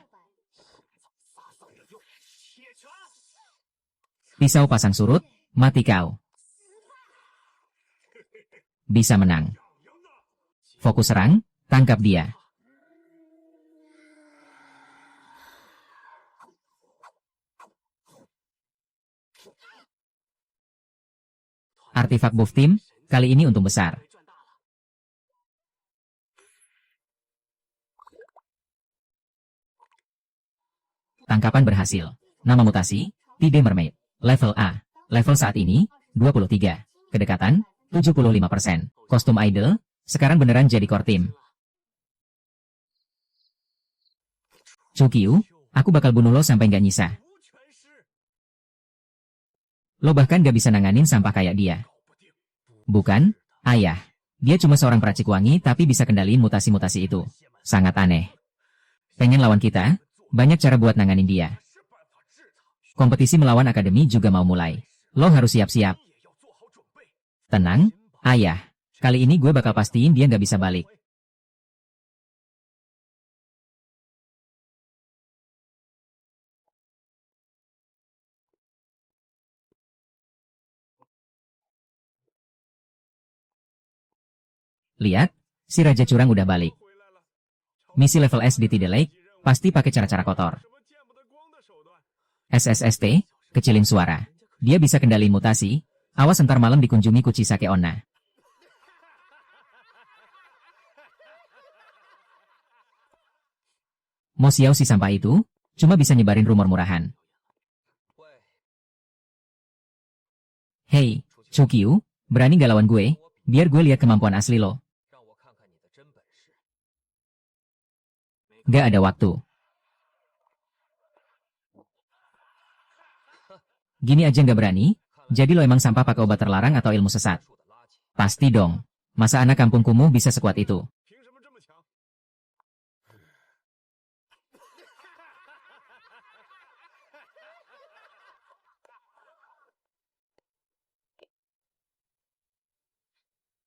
Pisau pasang surut, mati kau. Bisa menang. Fokus serang, tangkap dia. Artifak buff tim, kali ini untung besar. Tangkapan berhasil. Nama mutasi, Tide Mermaid. Level A. Level saat ini, 23. Kedekatan, 75%. Kostum idol, sekarang beneran jadi core team. Chukyu, aku bakal bunuh lo sampai nggak nyisa. Lo bahkan gak bisa nanganin sampah kayak dia. Bukan, ayah. Dia cuma seorang peracik wangi tapi bisa kendaliin mutasi-mutasi itu. Sangat aneh. Pengen lawan kita? Banyak cara buat nanganin dia. Kompetisi melawan akademi juga mau mulai. Lo harus siap-siap. Tenang, ayah. Kali ini gue bakal pastiin dia nggak bisa balik. Lihat, si Raja Curang udah balik. Misi level S di Tide Lake, pasti pakai cara-cara kotor. SSST, kecilin suara. Dia bisa kendaliin mutasi, awas ntar malam dikunjungi Kuchisake Onna. Mo Xiao si sampah itu, cuma bisa nyebarin rumor murahan. Hei, Chukyu, berani gak lawan gue? Biar gue lihat kemampuan asli lo. Gak ada waktu. Gini aja nggak berani? Jadi lo emang sampah pakai obat terlarang atau ilmu sesat? Pasti dong. Masa anak kampung kumuh bisa sekuat itu?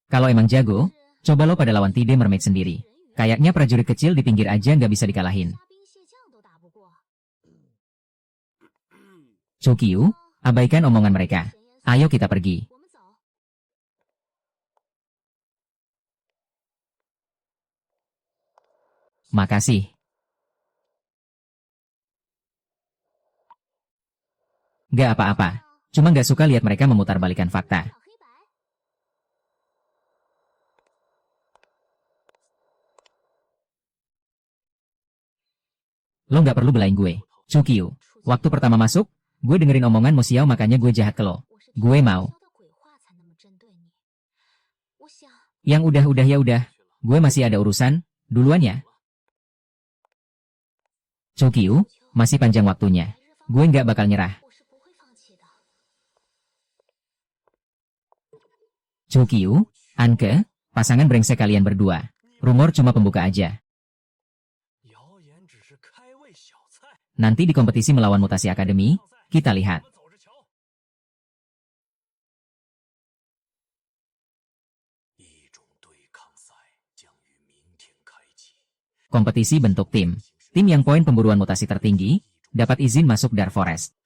Kalau emang jago, coba lo pada lawan Tide Mermaid sendiri. Kayaknya prajurit kecil di pinggir aja nggak bisa dikalahin. Chukyu, abaikan omongan mereka. Ayo kita pergi. Makasih. Gak apa-apa. Cuma gak suka lihat mereka memutarbalikan fakta. Lo gak perlu belain gue. Chukyu, waktu pertama masuk, gue dengerin omongan Mo Xiao makanya gue jahat ke lo. Gue mau. Yang udah ya udah. Gue masih ada urusan. Duluan ya. Chukyu, masih panjang waktunya. Gue nggak bakal nyerah. Chukyu, Anke, pasangan brengsek kalian berdua. Rumor cuma pembuka aja. Nanti di kompetisi melawan Mutasi Akademi, kita lihat. Kompetisi bentuk tim. Tim yang poin pemburuan mutasi tertinggi, dapat izin masuk Dark Forest.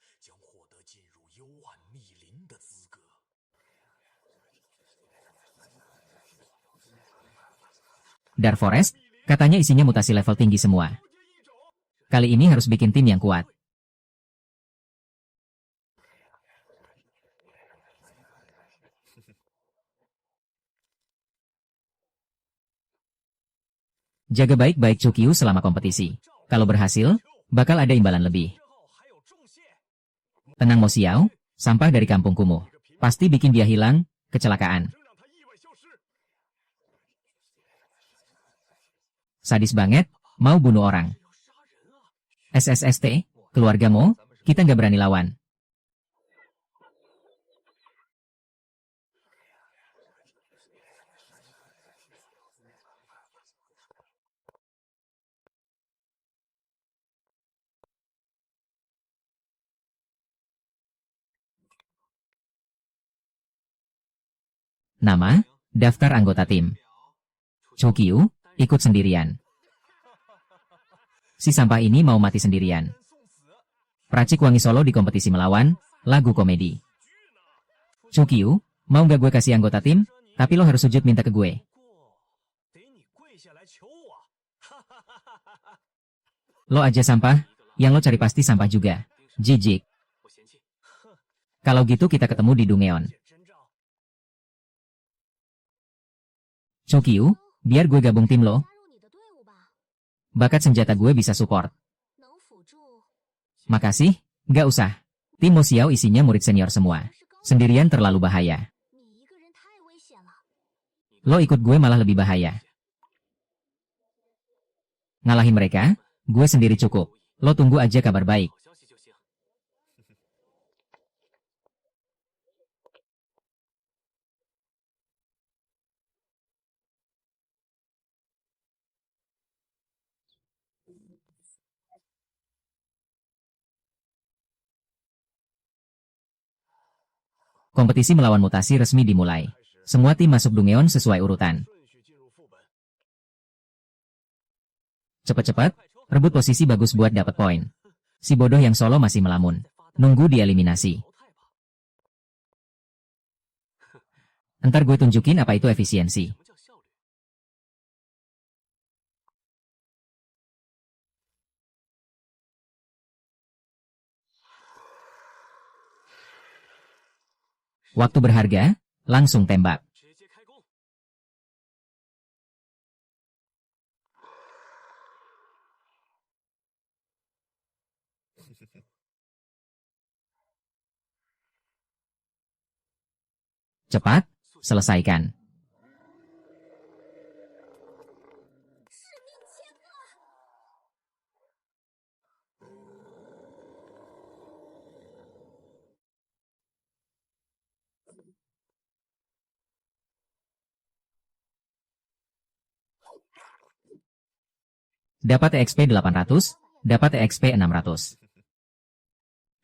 Dark Forest, katanya isinya mutasi level tinggi semua. Kali ini harus bikin tim yang kuat. Jaga baik-baik Chukyu selama kompetisi. Kalau berhasil, bakal ada imbalan lebih. Tenang Mo Xiao, sampah dari kampung kumuh. Pasti bikin dia hilang, kecelakaan. Sadis banget, mau bunuh orang. SSST, keluargamu, kita nggak berani lawan. Nama, daftar anggota tim. Chukyu, ikut sendirian. Si sampah ini mau mati sendirian. Pracik Wangi Solo di kompetisi melawan, lagu komedi. Chukyu, mau nggak gue kasih anggota tim, tapi lo harus sujud minta ke gue. Lo aja sampah, yang lo cari pasti sampah juga. Jijik. Kalau gitu kita ketemu di Dungeon. Chukyu, biar gue gabung tim lo. Bakat senjata gue bisa support. Makasih, nggak usah. Tim Mo Xiao isinya murid senior semua. Sendirian terlalu bahaya. Lo ikut gue malah lebih bahaya. Ngalahin mereka, gue sendiri cukup. Lo tunggu aja kabar baik. Kompetisi melawan mutasi resmi dimulai. Semua tim masuk Dungeon sesuai urutan. Cepet-cepet, rebut posisi bagus buat dapat poin. Si bodoh yang solo masih melamun. Nunggu dieliminasi. Ntar gue tunjukin apa itu efisiensi. Waktu berharga, langsung tembak. Cepat, selesaikan. Dapat EXP 800, dapat EXP 600.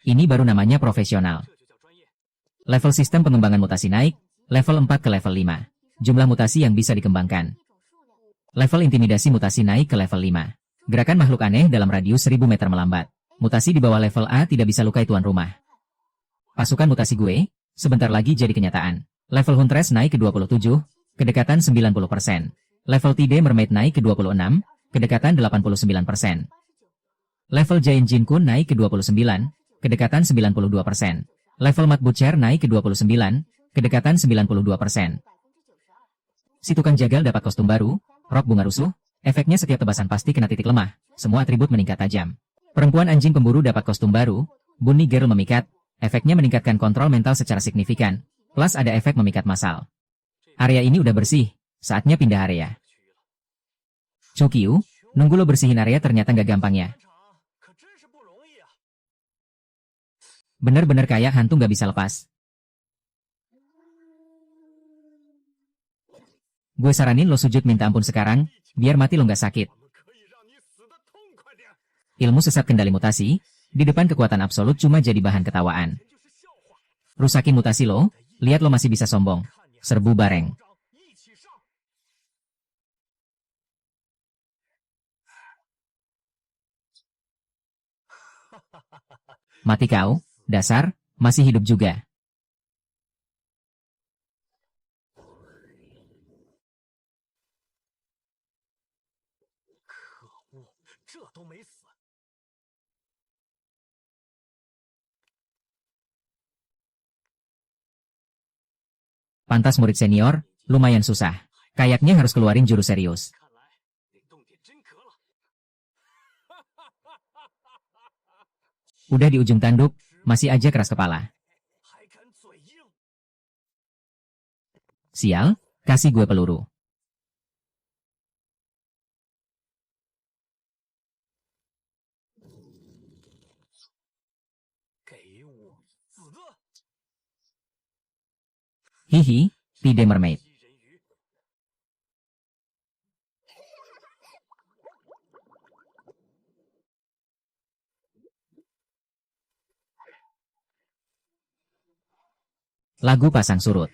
Ini baru namanya profesional. Level sistem pengembangan mutasi naik, level 4 ke level 5. Jumlah mutasi yang bisa dikembangkan. Level intimidasi mutasi naik ke level 5. Gerakan makhluk aneh dalam radius 1000 meter melambat. Mutasi di bawah level A tidak bisa lukai tuan rumah. Pasukan mutasi gue, sebentar lagi jadi kenyataan. Level Huntress naik ke 27, kedekatan 90%. Level TD Mermaid naik ke 26, kedekatan 89%. Level Giant Jin Kun naik ke 29, kedekatan 92%. Level Mat Butcher naik ke 29, kedekatan 92%. Si tukang jagal dapat kostum baru, rok bunga rusuh, efeknya setiap tebasan pasti kena titik lemah, semua atribut meningkat tajam. Perempuan anjing pemburu dapat kostum baru, Bunny Girl memikat, efeknya meningkatkan kontrol mental secara signifikan, plus ada efek memikat massal. Area ini udah bersih, saatnya pindah area. Chukyu, nunggu lo bersihin area ternyata nggak gampang ya. Bener-bener kayak hantu nggak bisa lepas. Gue saranin lo sujud minta ampun sekarang, biar mati lo nggak sakit. Ilmu sesat kendali mutasi, di depan kekuatan absolut cuma jadi bahan ketawaan. Rusakin mutasi lo, lihat lo masih bisa sombong. Serbu bareng. Mati kau, dasar, masih hidup juga. Pantas murid senior, lumayan susah. Kayaknya harus keluarin jurus serius. Udah di ujung tanduk, masih aja keras kepala. Sial, kasih gue peluru. Hihi, TD Mermaid. Lagu pasang surut.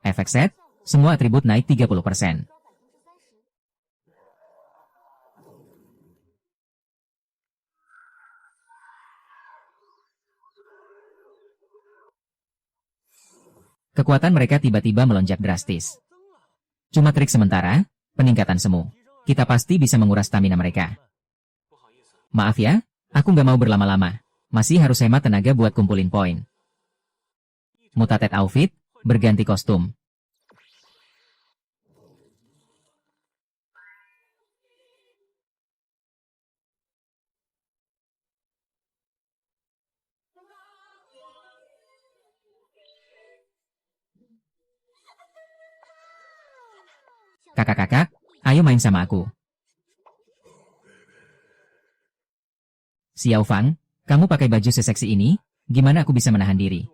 Efek set, semua atribut naik 30%. Kekuatan mereka tiba-tiba melonjak drastis. Cuma trik sementara, peningkatan semu. Kita pasti bisa menguras stamina mereka. Maaf ya, aku nggak mau berlama-lama. Masih harus hemat tenaga buat kumpulin poin. Mutated outfit, berganti kostum. Kakak-kakak, ayo main sama aku. Xiao Fang, kamu pakai baju seseksi ini, gimana aku bisa menahan diri?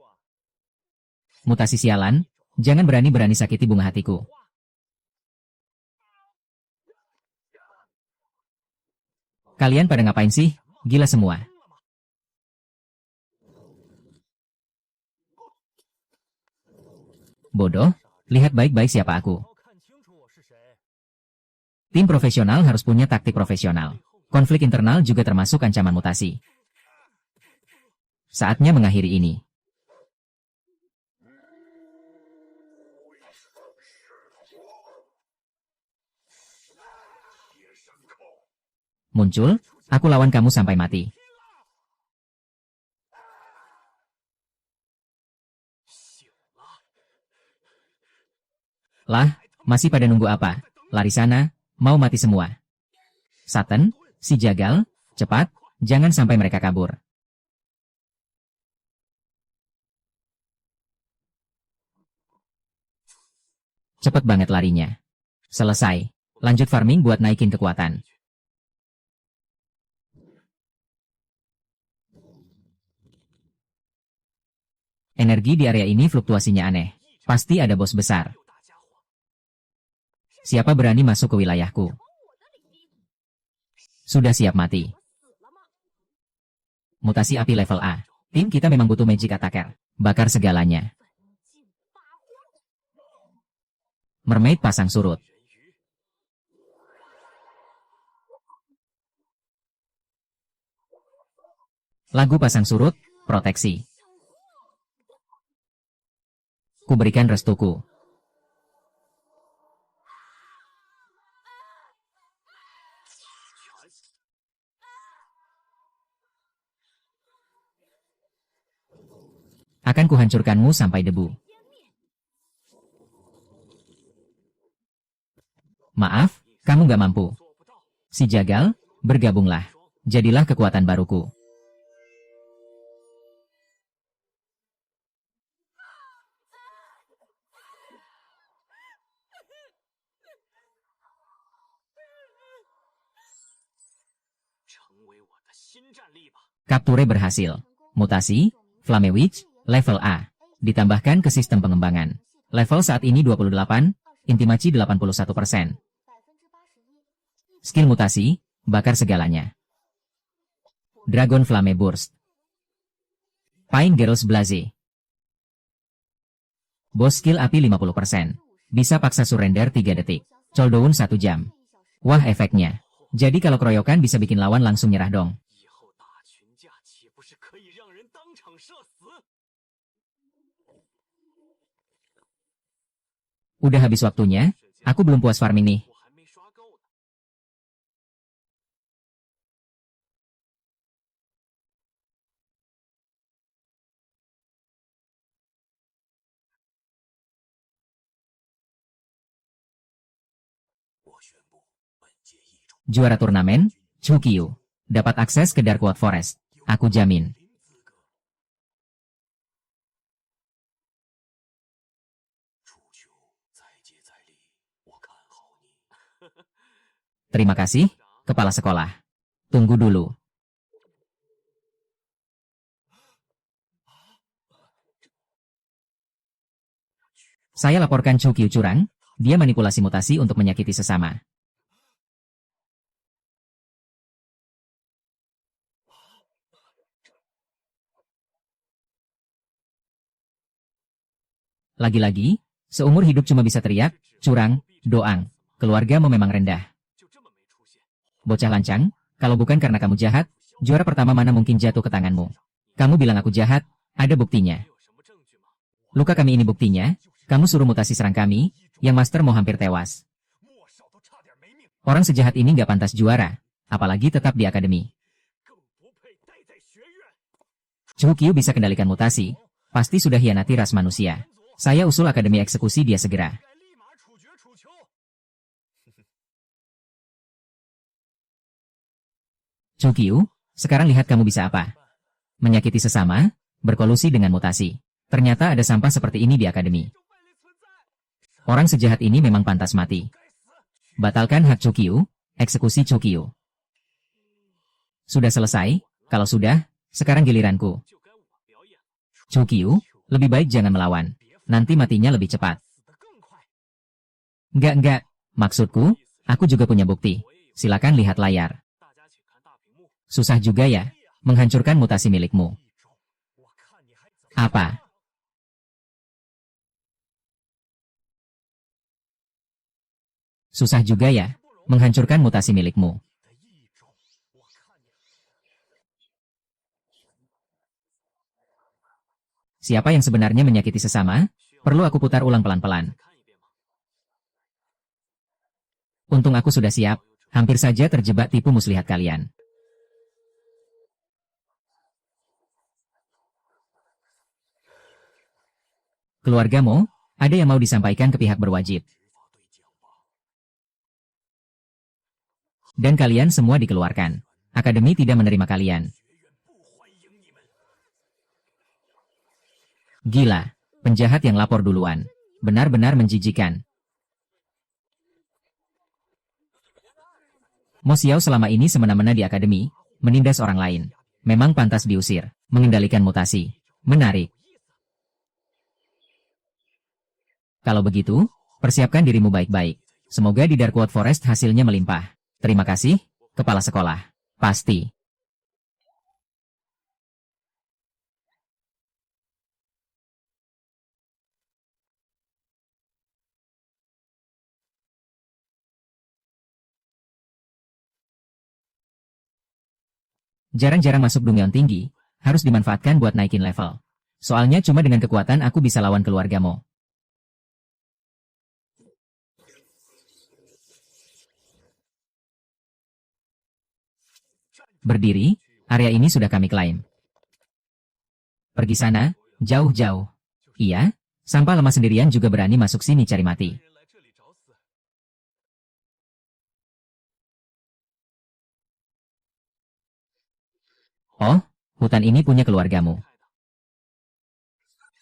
Mutasi sialan, jangan berani-berani sakiti bunga hatiku. Kalian pada ngapain sih? Gila semua. Bodoh, lihat baik-baik siapa aku. Tim profesional harus punya taktik profesional. Konflik internal juga termasuk ancaman mutasi. Saatnya mengakhiri ini. Muncul, aku lawan kamu sampai mati. Lah, masih pada nunggu apa? Lari sana, mau mati semua. Satan, si jagal, cepat, jangan sampai mereka kabur. Cepet banget larinya. Selesai. Lanjut farming buat naikin kekuatan. Energi di area ini fluktuasinya aneh. Pasti ada bos besar. Siapa berani masuk ke wilayahku? Sudah siap mati. Mutasi api level A. Tim kita memang butuh magic attacker. Bakar segalanya. Mermaid pasang surut. Lagu pasang surut, proteksi. Kuberikan restuku. Akan kuhancurkanmu sampai debu. Maaf, kamu gak mampu. Si jagal, bergabunglah. Jadilah kekuatan baruku. Capture berhasil. Mutasi, Flame Witch, level A. Ditambahkan ke sistem pengembangan. Level saat ini 28, intimasi 81%. Skill mutasi, bakar segalanya. Dragon Flame Burst. Pine Girls Blaze. Boss skill api 50%. Bisa paksa surrender 3 detik. Cooldown 1 jam. Wah efeknya. Jadi kalau keroyokan bisa bikin lawan langsung nyerah dong. Udah habis waktunya, aku belum puas farming nih. Juara turnamen, Chukyu. Dapat akses ke Darkwood Forest. Aku jamin. Terima kasih, kepala sekolah. Tunggu dulu. Saya laporkan Chukyu curang, dia manipulasi mutasi untuk menyakiti sesama. Lagi-lagi, seumur hidup cuma bisa teriak, curang, doang. Keluargamu memang rendah. Bocah lancang, kalau bukan karena kamu jahat, juara pertama mana mungkin jatuh ke tanganmu. Kamu bilang aku jahat, ada buktinya. Luka kami ini buktinya, kamu suruh mutasi serang kami, yang master mau hampir tewas. Orang sejahat ini nggak pantas juara, apalagi tetap di akademi. Chukyu bisa kendalikan mutasi, pasti sudah hianati ras manusia. Saya usul akademi eksekusi dia segera. Chukyu, sekarang lihat kamu bisa apa. Menyakiti sesama, berkolusi dengan mutasi. Ternyata ada sampah seperti ini di akademi. Orang sejahat ini memang pantas mati. Batalkan hak Chukyu, eksekusi Chukyu. Sudah selesai? Kalau sudah, sekarang giliranku. Chukyu, lebih baik jangan melawan. Nanti matinya lebih cepat. Enggak. Maksudku, aku juga punya bukti. Silakan lihat layar. Susah juga ya, menghancurkan mutasi milikmu. Apa? Susah juga ya, menghancurkan mutasi milikmu. Siapa yang sebenarnya menyakiti sesama? Perlu aku putar ulang pelan-pelan. Untung aku sudah siap, hampir saja terjebak tipu muslihat kalian. Keluargamu, ada yang mau disampaikan ke pihak berwajib. Dan kalian semua dikeluarkan. Akademi tidak menerima kalian. Gila, penjahat yang lapor duluan. Benar-benar menjijikan. Mo Xiao selama ini semena-mena di akademi, menindas orang lain. Memang pantas diusir, mengendalikan mutasi. Menarik. Kalau begitu, persiapkan dirimu baik-baik. Semoga di Darkwood Forest hasilnya melimpah. Terima kasih, Kepala Sekolah. Pasti. Jarang-jarang masuk Dungeon tinggi, harus dimanfaatkan buat naikin level. Soalnya cuma dengan kekuatan aku bisa lawan keluargamu. Berdiri, area ini sudah kami klaim. Pergi sana, jauh-jauh. Iya, sampah lemah sendirian juga berani masuk sini cari mati. Oh, hutan ini punya keluargamu.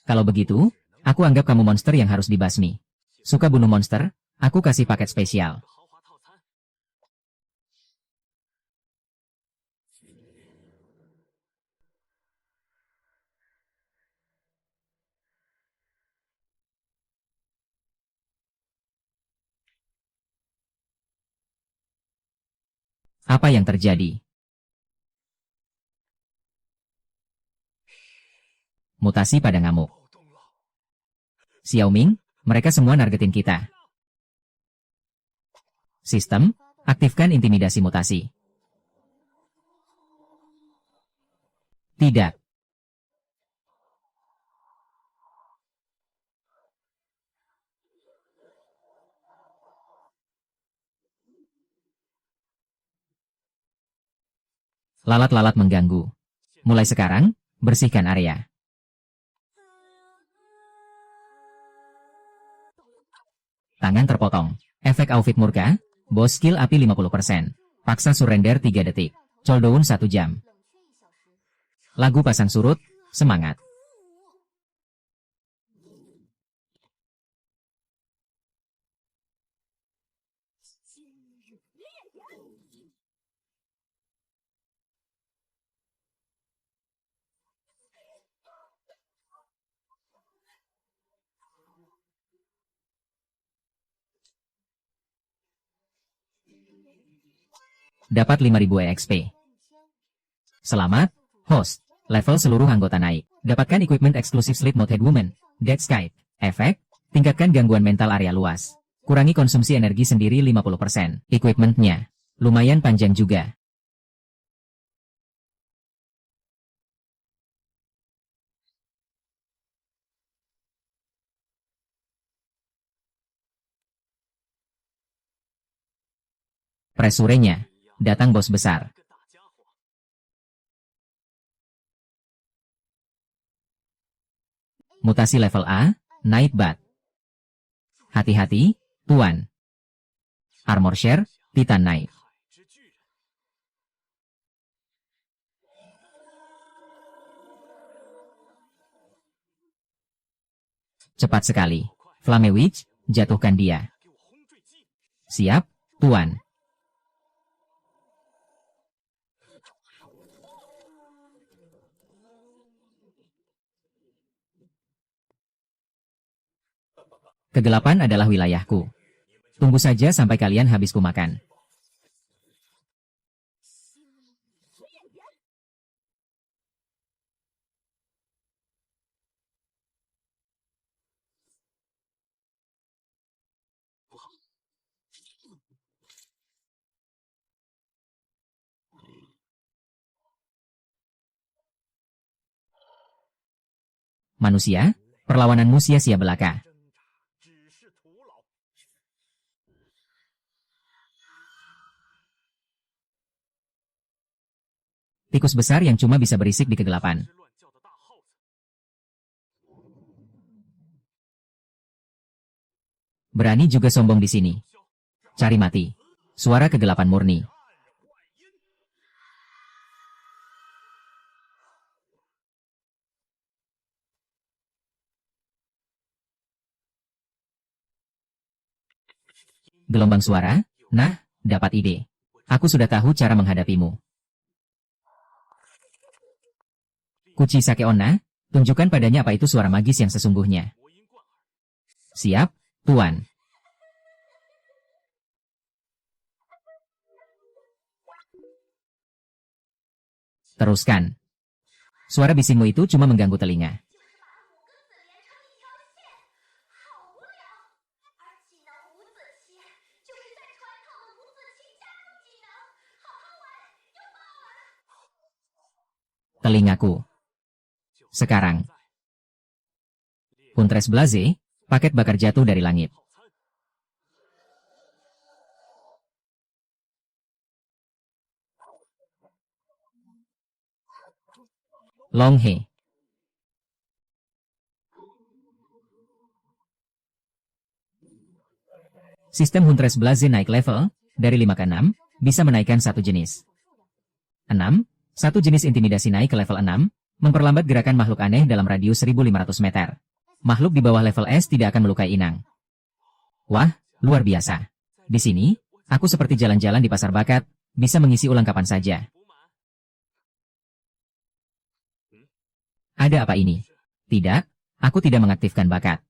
Kalau begitu, aku anggap kamu monster yang harus dibasmi. Suka bunuh monster? Aku kasih paket spesial. Apa yang terjadi? Mutasi pada ngamuk. Xiaoming, mereka semua nargetin kita. Sistem, aktifkan intimidasi mutasi. Tidak. Lalat-lalat mengganggu. Mulai sekarang, bersihkan area. Tangan terpotong. Efek outfit murka. Bos skill api 50%. Paksa surrender 3 detik. Cooldown 1 jam. Lagu pasang surut. Semangat. Dapat 5000 EXP. Selamat, host. Level seluruh anggota naik. Dapatkan equipment eksklusif Sleep Mode Head Woman. Dead Sky. Efek, tingkatkan gangguan mental area luas. Kurangi konsumsi energi sendiri 50%. Equipmentnya, lumayan panjang juga. Presurenya, datang bos besar. Mutasi level A, Nightbat. Hati-hati, Tuan. Armor Share, Titan Knife. Cepat sekali. Flame Witch, jatuhkan dia. Siap, Tuan. Kegelapan adalah wilayahku. Tunggu saja sampai kalian habis kumakan. Manusia, perlawananmu sia-sia belaka. Tikus besar yang cuma bisa berisik di kegelapan. Berani juga sombong di sini. Cari mati. Suara kegelapan murni. Gelombang suara? Nah, dapat ide. Aku sudah tahu cara menghadapimu. Kuchi Sakeonna, tunjukkan padanya apa itu suara magis yang sesungguhnya. Siap, Tuan. Teruskan. Suara bisingmu itu cuma mengganggu telinga. Telingaku. Sekarang. Huntress Blaze, paket bakar jatuh dari langit. Longhe. Sistem Huntress Blaze naik level, dari 5 ke 6, bisa menaikkan satu jenis. 6. Satu jenis intimidasi naik ke level 6, memperlambat gerakan makhluk aneh dalam radius 1500 meter. Makhluk di bawah level S tidak akan melukai inang. Wah, luar biasa. Di sini, aku seperti jalan-jalan di pasar bakat, bisa mengisi ulang kapan saja. Ada apa ini? Tidak, aku tidak mengaktifkan bakat.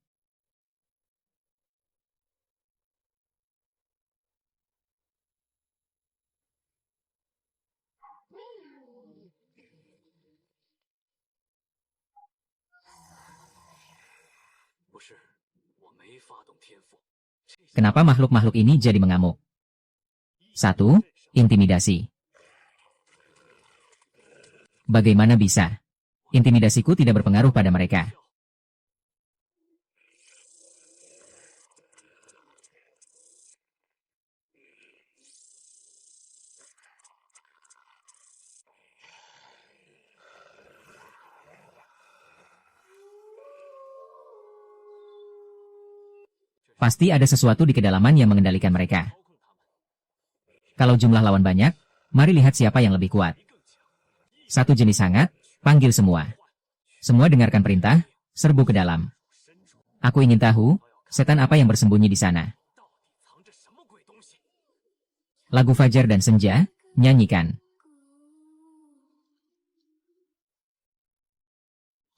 Kenapa makhluk-makhluk ini jadi mengamuk? 1. Intimidasi. Bagaimana bisa? Intimidasiku tidak berpengaruh pada mereka. Pasti ada sesuatu di kedalaman yang mengendalikan mereka. Kalau jumlah lawan banyak, mari lihat siapa yang lebih kuat. Satu jenis hangat, panggil semua. Semua dengarkan perintah, serbu ke dalam. Aku ingin tahu, setan apa yang bersembunyi di sana. Lagu Fajar dan Senja, nyanyikan.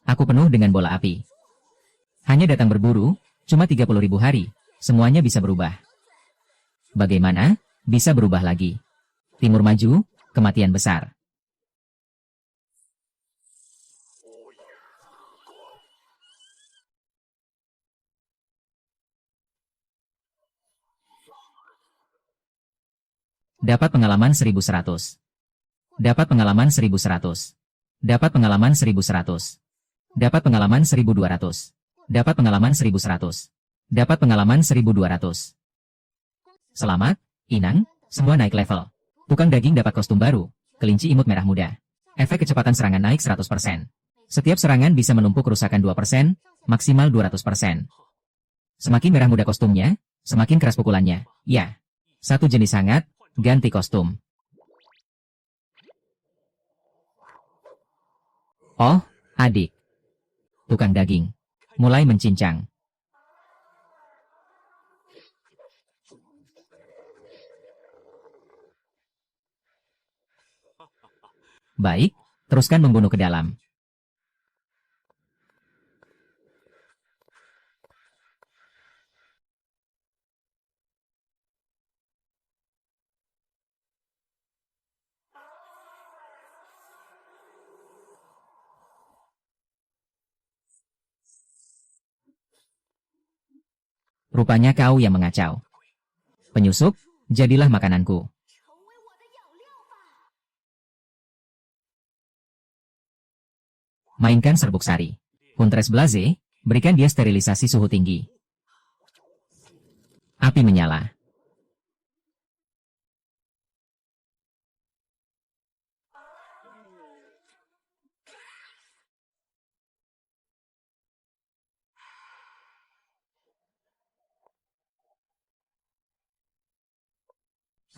Aku penuh dengan bola api. Hanya datang berburu, cuma 30.000 hari, semuanya bisa berubah. Bagaimana? Bisa berubah lagi. Timur maju, kematian besar. Dapat pengalaman 1100. Dapat pengalaman 1100. Dapat pengalaman 1100. Dapat pengalaman 1200. Dapat pengalaman 1100. Dapat pengalaman 1200. Selamat, Inang, semua naik level. Tukang daging dapat kostum baru, kelinci imut merah muda. Efek kecepatan serangan naik 100%. Setiap serangan bisa menumpuk kerusakan 2%, maksimal 200%. Semakin merah muda kostumnya, semakin keras pukulannya. Ya. Satu jenis hangat, ganti kostum. Oh, adik. Tukang daging. Mulai mencincang. Baik, teruskan membunuh ke dalam. Rupanya kau yang mengacau. Penyusup, jadilah makananku. Mainkan serbuk sari. Huntress Blaze, berikan dia sterilisasi suhu tinggi. Api menyala.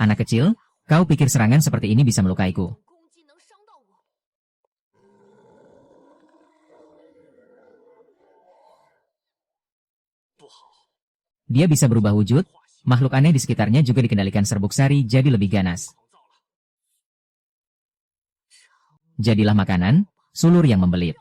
Anak kecil, kau pikir serangan seperti ini bisa melukaiku? Dia bisa berubah wujud, Makhluk aneh di sekitarnya juga dikendalikan serbuk sari jadi lebih ganas. Jadilah makanan, sulur yang membelit.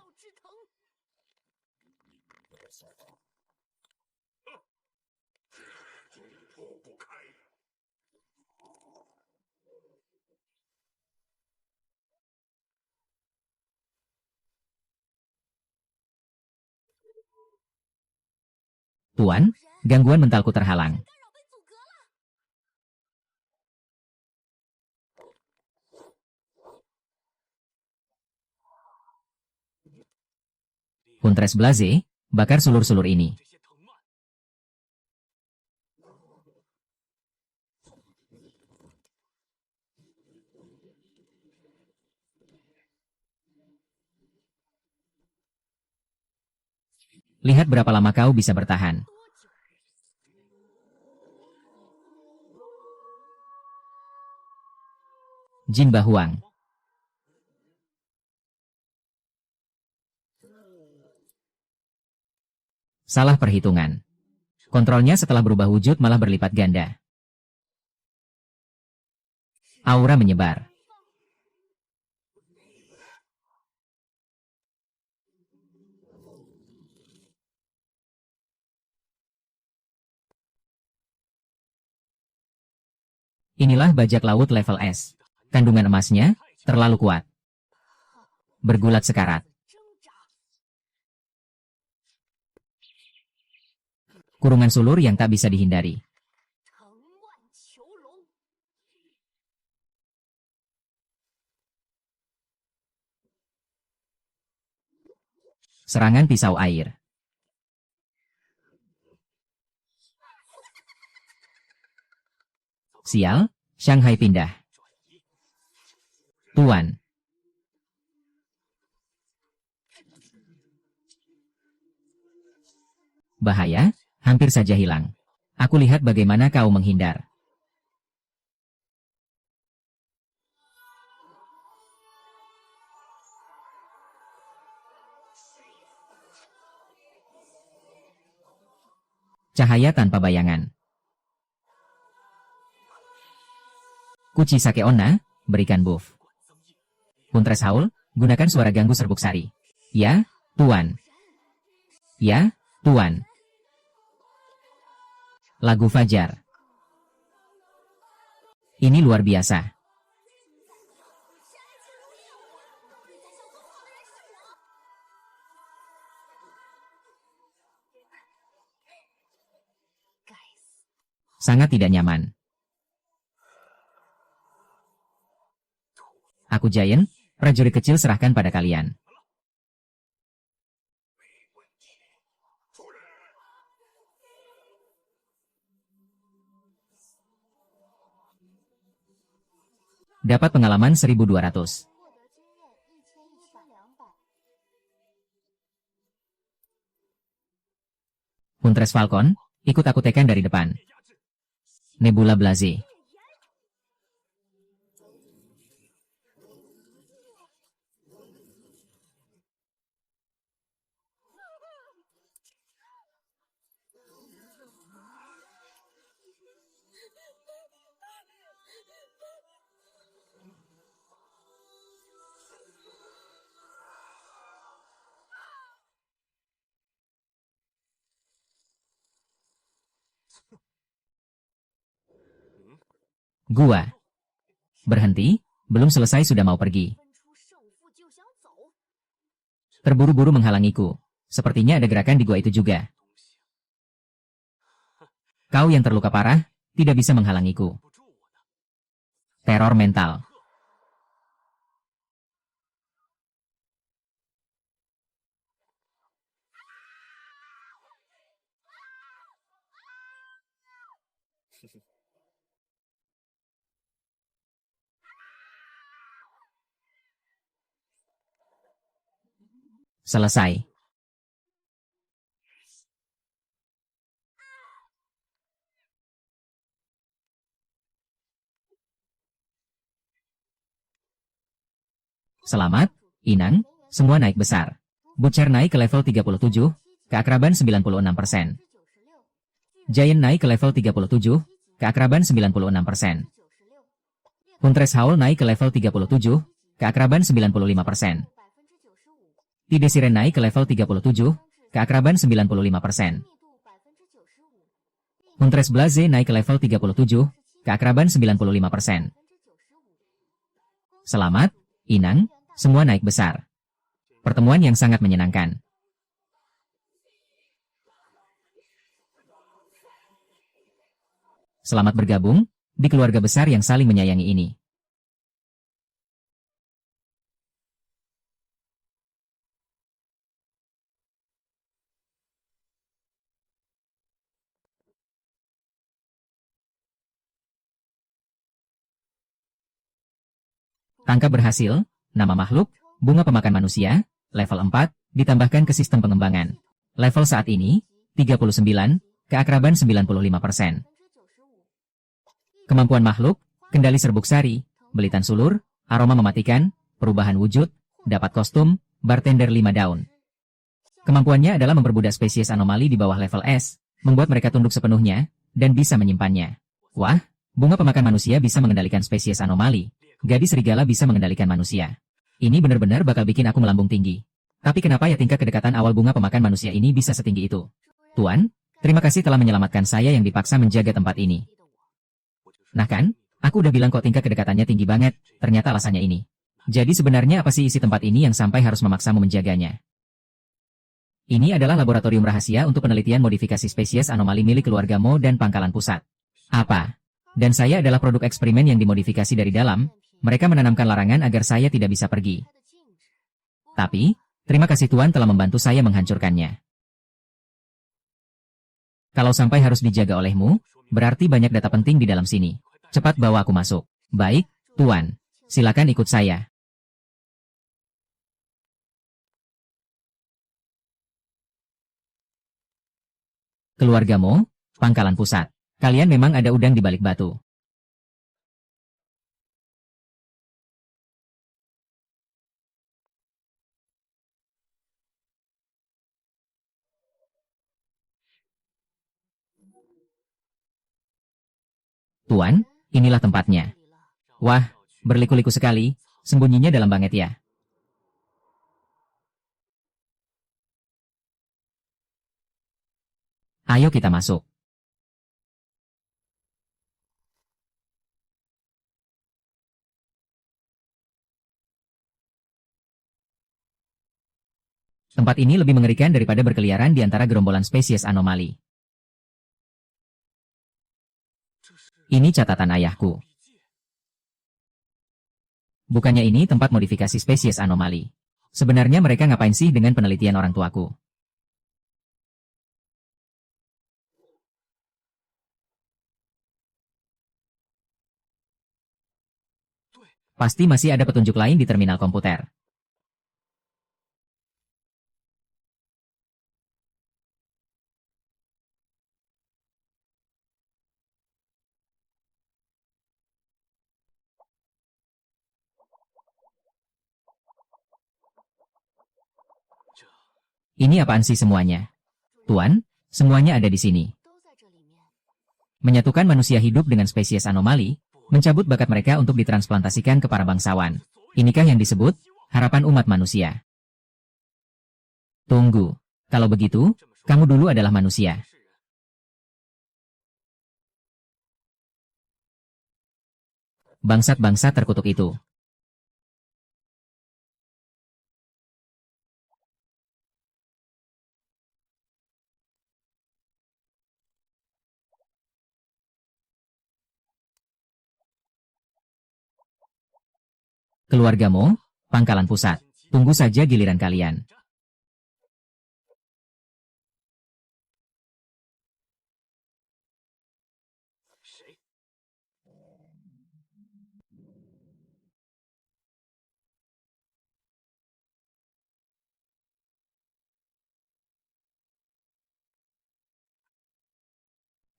Tuan, gangguan mentalku terhalang. Huntress Blaze, bakar sulur-sulur ini. Lihat berapa lama kau bisa bertahan. Jin Bahuang. Salah perhitungan. Kontrolnya setelah berubah wujud malah berlipat ganda. Aura menyebar. Inilah bajak laut level S. Kandungan emasnya terlalu kuat. Bergulat sekarat. Kurungan sulur yang tak bisa dihindari. Serangan pisau air. Sial, Shanghai pindah. Tuan. Bahaya, hampir saja hilang. Aku lihat bagaimana kau menghindar. Cahaya tanpa bayangan. Kuchi Sake Onna, berikan buff. Huntress Howl, gunakan suara ganggu serbuk sari. Ya, Tuan. Ya, Tuan. Lagu Fajar. Ini luar biasa. Sangat tidak nyaman. Aku Giant, prajurit kecil serahkan pada kalian. Dapat pengalaman 1200. Huntress Falcon, ikut aku tekan dari depan. Nebula Blaze. Gua. Berhenti, belum selesai sudah mau pergi. Terburu-buru menghalangiku. Sepertinya ada gerakan di gua itu juga. Kau yang terluka parah, tidak bisa menghalangiku. Teror mental. Selesai. Selamat, Inang, semua naik besar. Butcher naik ke level 37, keakraban 96%. Giant naik ke level 37, keakraban 96%. Huntress Howl naik ke level 37, keakraban 95%. Tidesiren naik ke level 37, keakraban 95%. Huntress Blaze naik ke level 37, keakraban 95%. Selamat, Inang, semua naik besar. Pertemuan yang sangat menyenangkan. Selamat bergabung di keluarga besar yang saling menyayangi ini. Tangkap berhasil, nama makhluk, bunga pemakan manusia, level 4, ditambahkan ke sistem pengembangan. Level saat ini, 39, keakraban 95%. Kemampuan makhluk, kendali serbuk sari, belitan sulur, aroma mematikan, perubahan wujud, dapat kostum, bartender 5 daun. Kemampuannya adalah memperbudak spesies anomali di bawah level S, membuat mereka tunduk sepenuhnya, dan bisa menyimpannya. Wah, bunga pemakan manusia bisa mengendalikan spesies anomali. Gadis serigala bisa mengendalikan manusia. Ini benar-benar bakal bikin aku melambung tinggi. Tapi kenapa ya tingkat kedekatan awal bunga pemakan manusia ini bisa setinggi itu? Tuan, terima kasih telah menyelamatkan saya yang dipaksa menjaga tempat ini. Nah kan, aku udah bilang kok tingkat kedekatannya tinggi banget, ternyata alasannya ini. Jadi sebenarnya apa sih isi tempat ini yang sampai harus memaksamu menjaganya? Ini adalah laboratorium rahasia untuk penelitian modifikasi spesies anomali milik keluarga Mo dan Pangkalan Pusat. Apa? Dan saya adalah produk eksperimen yang dimodifikasi dari dalam. Mereka menanamkan larangan agar saya tidak bisa pergi. Tapi, terima kasih Tuan telah membantu saya menghancurkannya. Kalau sampai harus dijaga olehmu, berarti banyak data penting di dalam sini. Cepat bawa aku masuk. Baik, Tuan. Silakan ikut saya. Keluargamu, Pangkalan Pusat. Kalian memang ada udang di balik batu. Tuan, inilah tempatnya. Wah, berliku-liku sekali, sembunyinya dalam banget ya. Ayo kita masuk. Tempat ini lebih mengerikan daripada berkeliaran di antara gerombolan spesies anomali. Ini catatan ayahku. Bukannya ini tempat modifikasi spesies anomali. Sebenarnya mereka ngapain sih dengan penelitian orang tuaku? Pasti masih ada petunjuk lain di terminal komputer. Ini apaan sih semuanya? Tuan, semuanya ada di sini. Menyatukan manusia hidup dengan spesies anomali, mencabut bakat mereka untuk ditransplantasikan ke para bangsawan. Inikah yang disebut harapan umat manusia? Tunggu, kalau begitu, kamu dulu adalah manusia. Bangsat-bangsat terkutuk itu. Keluargamu, Pangkalan Pusat. Tunggu saja giliran kalian.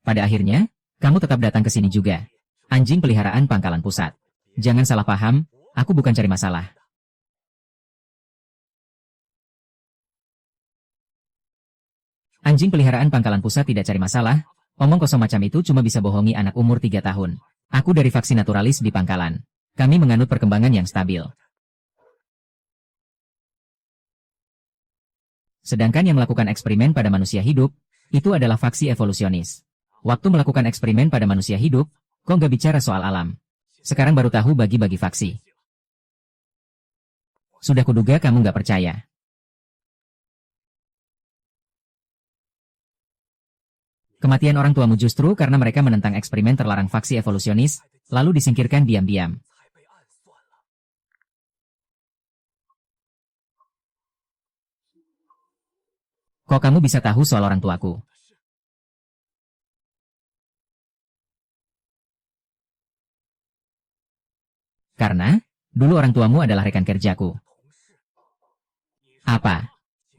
Pada akhirnya, kamu tetap datang ke sini juga. Anjing peliharaan Pangkalan Pusat. Jangan salah paham, aku bukan cari masalah. Anjing peliharaan Pangkalan Pusat tidak cari masalah, Omong kosong macam itu cuma bisa bohongi anak umur 3 tahun. Aku dari faksi naturalis di pangkalan. Kami menganut perkembangan yang stabil. Sedangkan yang melakukan eksperimen pada manusia hidup, itu adalah faksi evolusionis. Waktu melakukan eksperimen pada manusia hidup, kok nggak bicara soal alam? Sekarang baru tahu bagi-bagi faksi. Sudah kuduga kamu nggak percaya. Kematian orang tuamu justru karena mereka menentang eksperimen terlarang faksi evolusionis, lalu disingkirkan diam-diam. Kok kamu bisa tahu soal orang tuaku? Karena, dulu orang tuamu adalah rekan kerjaku. Apa?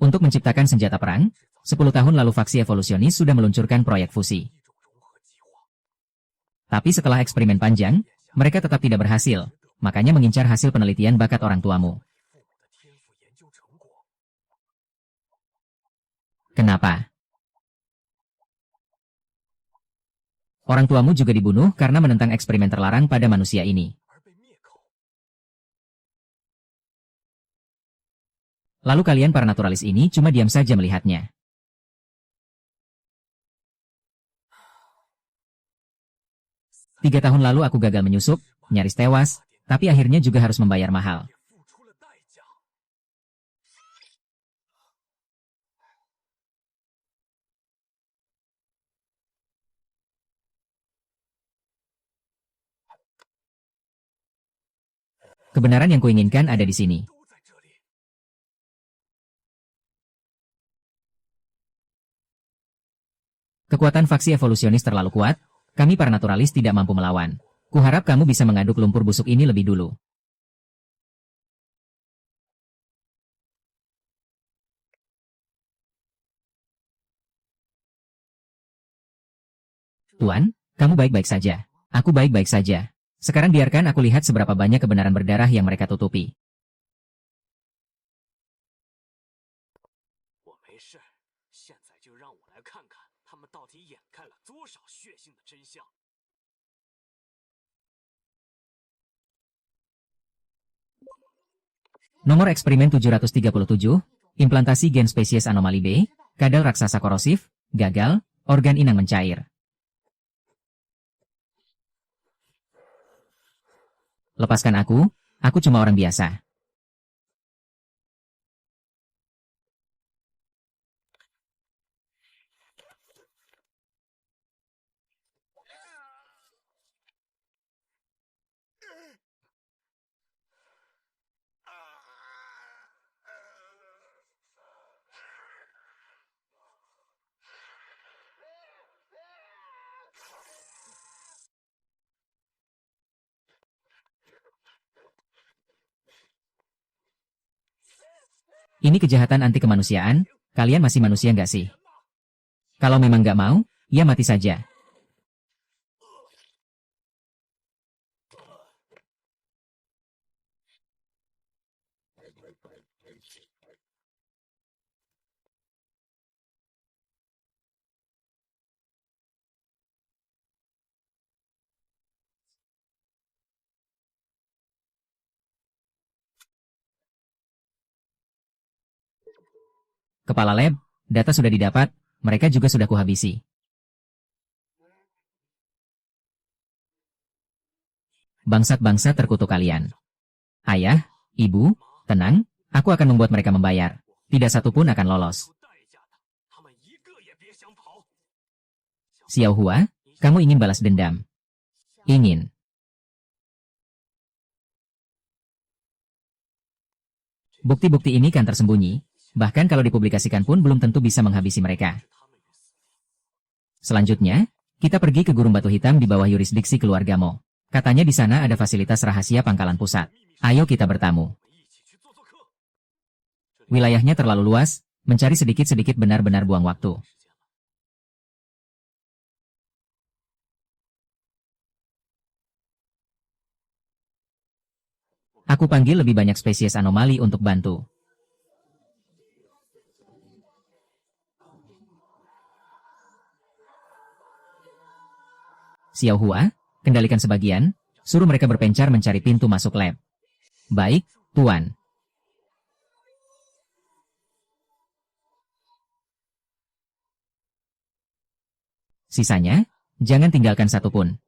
Untuk menciptakan senjata perang, 10 tahun lalu faksi evolusionis sudah meluncurkan proyek fusi. Tapi setelah eksperimen panjang, mereka tetap tidak berhasil, makanya mengincar hasil penelitian bakat orang tuamu. Kenapa? Orang tuamu juga dibunuh karena menentang eksperimen terlarang pada manusia ini. Lalu kalian para naturalis ini cuma diam saja melihatnya. Tiga tahun lalu aku gagal menyusup, nyaris tewas, tapi akhirnya juga harus membayar mahal. Kebenaran yang kuinginkan ada di sini. Kekuatan faksi evolusionis terlalu kuat, kami para naturalis tidak mampu melawan. Kuharap kamu bisa mengaduk lumpur busuk ini lebih dulu. Tuan, kamu baik-baik saja. Aku baik-baik saja. Sekarang biarkan aku lihat seberapa banyak kebenaran berdarah yang mereka tutupi. Nomor eksperimen 737, implantasi gen spesies anomali B, kadal raksasa korosif, gagal, organ inang mencair. Lepaskan aku cuma orang biasa. Ini kejahatan anti kemanusiaan, kalian masih manusia nggak sih? Kalau memang nggak mau, ya mati saja. Kepala lab, data sudah didapat, mereka juga sudah kuhabisi. Bangsat-bangsat terkutuk kalian. Ayah, ibu, tenang, aku akan membuat mereka membayar. Tidak satu pun akan lolos. Xiao Hua, kamu ingin balas dendam? Ingin. Bukti-bukti ini kan tersembunyi, bahkan kalau dipublikasikan pun belum tentu bisa menghabisi mereka. Selanjutnya, kita pergi ke Gurun Batu Hitam di bawah yurisdiksi keluarga Mo. Katanya di sana ada fasilitas rahasia pangkalan pusat. Ayo kita bertamu. Wilayahnya terlalu luas, mencari sedikit-sedikit benar-benar buang waktu. Aku panggil lebih banyak spesies anomali untuk bantu. Xiao Hua, kendalikan sebagian, suruh mereka berpencar mencari pintu masuk lab. Baik, Tuan. Sisanya, jangan tinggalkan satupun.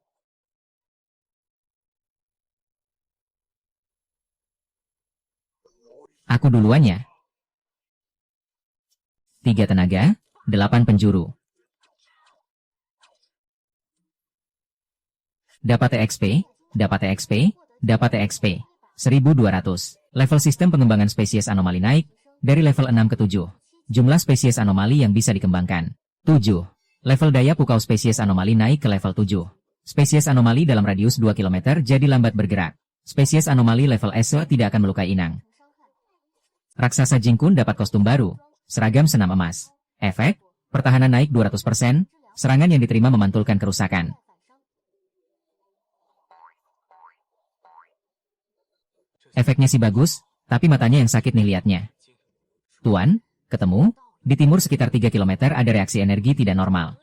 Aku duluan ya. 3 tenaga, 8 penjuru. Dapat TXP, dapat TXP, dapat TXP. 1200. Level sistem pengembangan spesies anomali naik, dari level 6 ke 7. Jumlah spesies anomali yang bisa dikembangkan. 7. Level daya pukau spesies anomali naik ke level 7. Spesies anomali dalam radius 2 km jadi lambat bergerak. Spesies anomali level S tidak akan melukai inang. Raksasa Jingkun dapat kostum baru, seragam senam emas. Efek, pertahanan naik 200%, serangan yang diterima memantulkan kerusakan. Efeknya sih bagus, tapi matanya yang sakit nih liatnya. Tuan, ketemu, di timur sekitar 3 km ada reaksi energi tidak normal.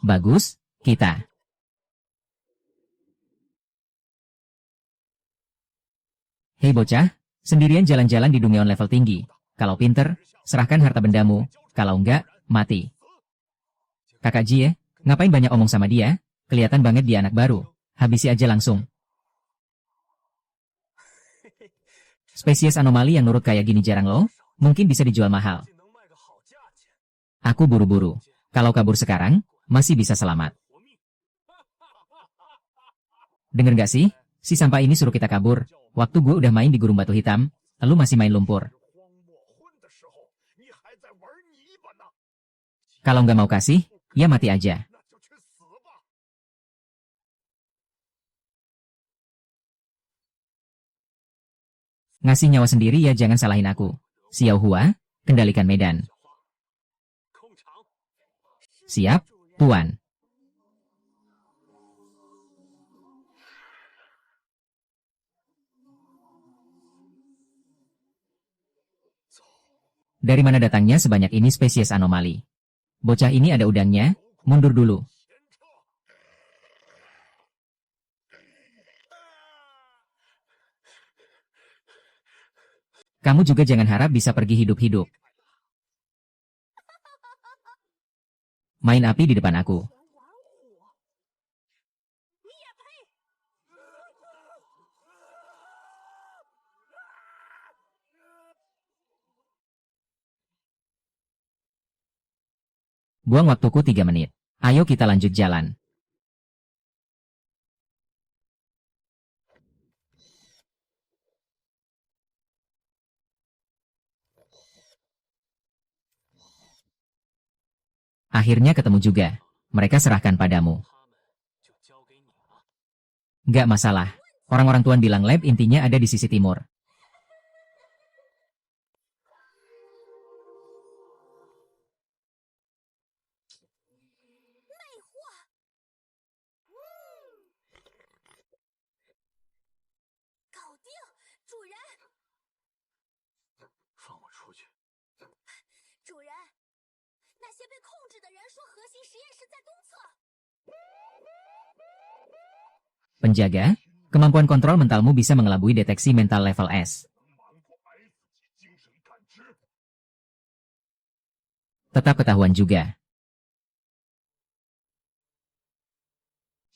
Bagus, kita. Hei bocah, sendirian jalan-jalan di Dungeon level tinggi. Kalau pinter, serahkan harta bendamu, kalau enggak, mati. Kakak Jie, ngapain banyak omong sama dia? Kelihatan banget dia anak baru. Habisi aja langsung. Spesies anomali yang nurut kayak gini jarang loh, mungkin bisa dijual mahal. Aku buru-buru. Kalau kabur sekarang, masih bisa selamat. Denger gak sih? Si sampah ini suruh kita kabur. Waktu gue udah main di gurun batu hitam, lu masih main lumpur. Kalau nggak mau kasih, ya mati aja. Ngasih nyawa sendiri ya jangan salahin aku. Xiao Hua, kendalikan medan. Siap, Tuan. Dari mana datangnya sebanyak ini spesies anomali? Bocah ini ada udangnya, mundur dulu. Kamu juga jangan harap bisa pergi hidup-hidup. Main api di depan aku. Buang waktuku 3 menit. Ayo kita lanjut jalan. Akhirnya ketemu juga. Mereka serahkan padamu. Gak masalah. Orang-orang Tuan bilang lab intinya ada di sisi timur. Penjaga, kemampuan kontrol mentalmu bisa mengelabui deteksi mental level S. Tetap ketahuan juga.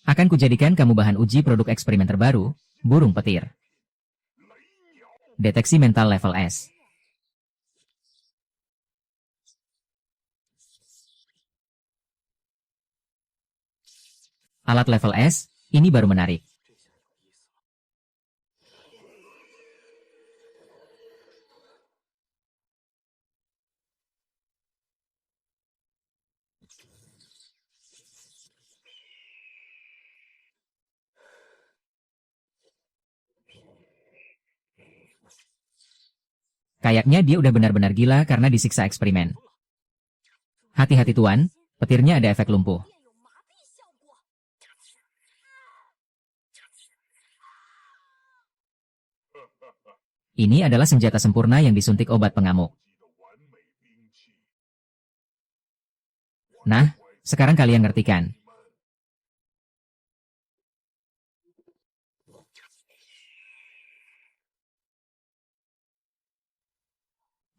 Akan kujadikan kamu bahan uji produk eksperimen terbaru, burung petir. Deteksi mental level S. Alat level S, ini baru menarik. Kayaknya dia udah benar-benar gila karena disiksa eksperimen. Hati-hati Tuan, petirnya ada efek lumpuh. Ini adalah senjata sempurna yang disuntik obat pengamuk. Nah, Sekarang kalian ngerti kan?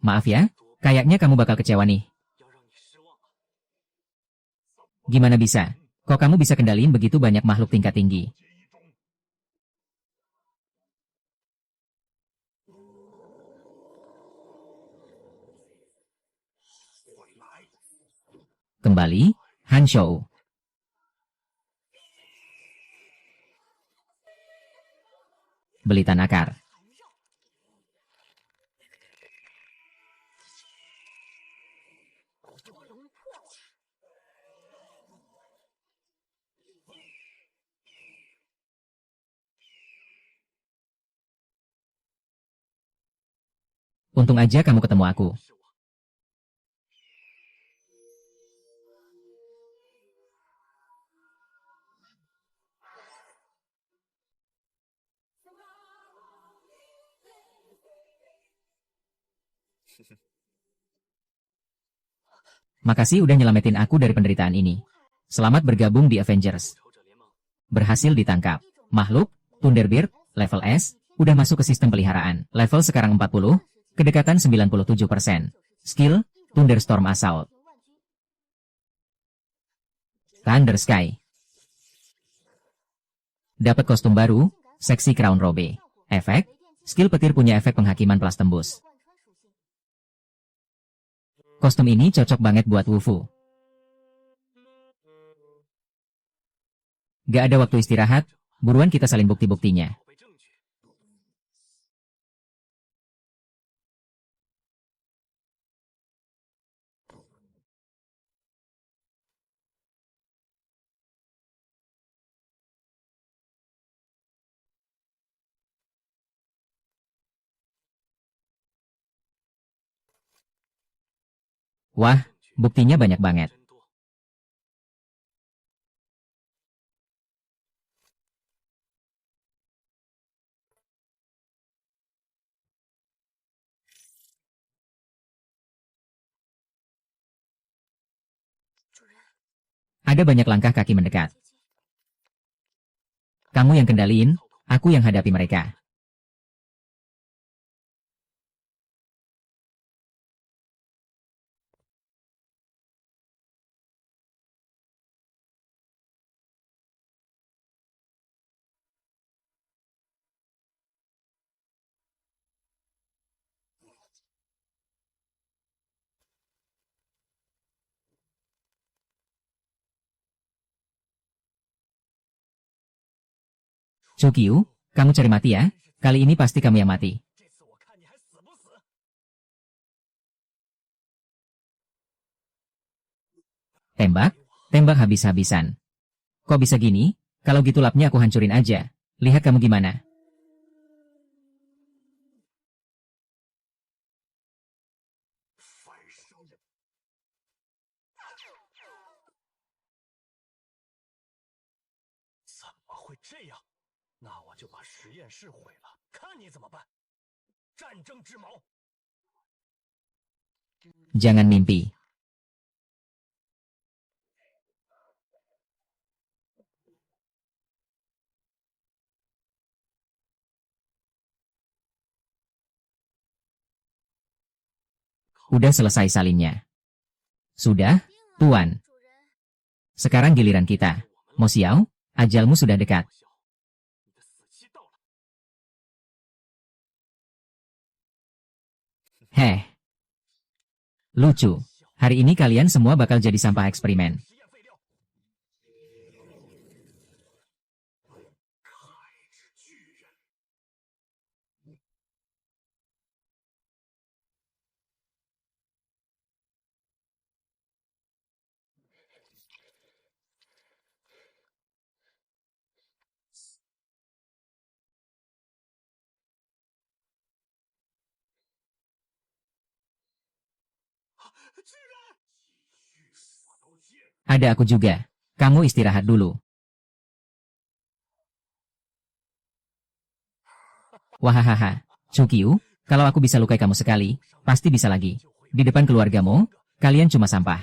Maaf ya, kayaknya kamu bakal kecewa nih. Gimana bisa? Kok kamu bisa kendaliin begitu banyak makhluk tingkat tinggi? Kembali, Hanshou. Belitan akar. Untung aja kamu ketemu aku. Makasih udah nyelamatin aku dari penderitaan ini. Selamat bergabung di Avengers. Berhasil ditangkap. Makhluk, Thunderbird, level S, udah masuk ke sistem peliharaan. Level sekarang 40, kedekatan 97%. Skill, Thunderstorm Assault. Thunder Sky. Dapat kostum baru, Seksi Crown Robe. Efek, skill petir punya efek penghakiman plus tembus. Kostum ini cocok banget buat Wufu. Gak ada waktu istirahat, buruan kita salin bukti-buktinya. Wah, buktinya banyak banget. Ada banyak langkah kaki mendekat. Kamu yang kendaliin, aku yang hadapi mereka. Cukiu, kamu cari mati ya? Kali ini pasti kamu yang mati. Tembak, tembak habis-habisan. Kok bisa gini? Kalau gitu lapnya aku hancurin aja. Lihat kamu gimana. Jangan mimpi. Udah selesai salinnya. Sudah, Tuan. Sekarang giliran kita. Mo Xiao, ajalmu sudah dekat. Heh. Lucu. Hari ini kalian semua bakal jadi sampah eksperimen. Ada aku juga. Kamu istirahat dulu. Wahahaha. Cukiu, kalau aku bisa lukai kamu sekali, pasti bisa lagi. Di depan keluargamu, kalian cuma sampah.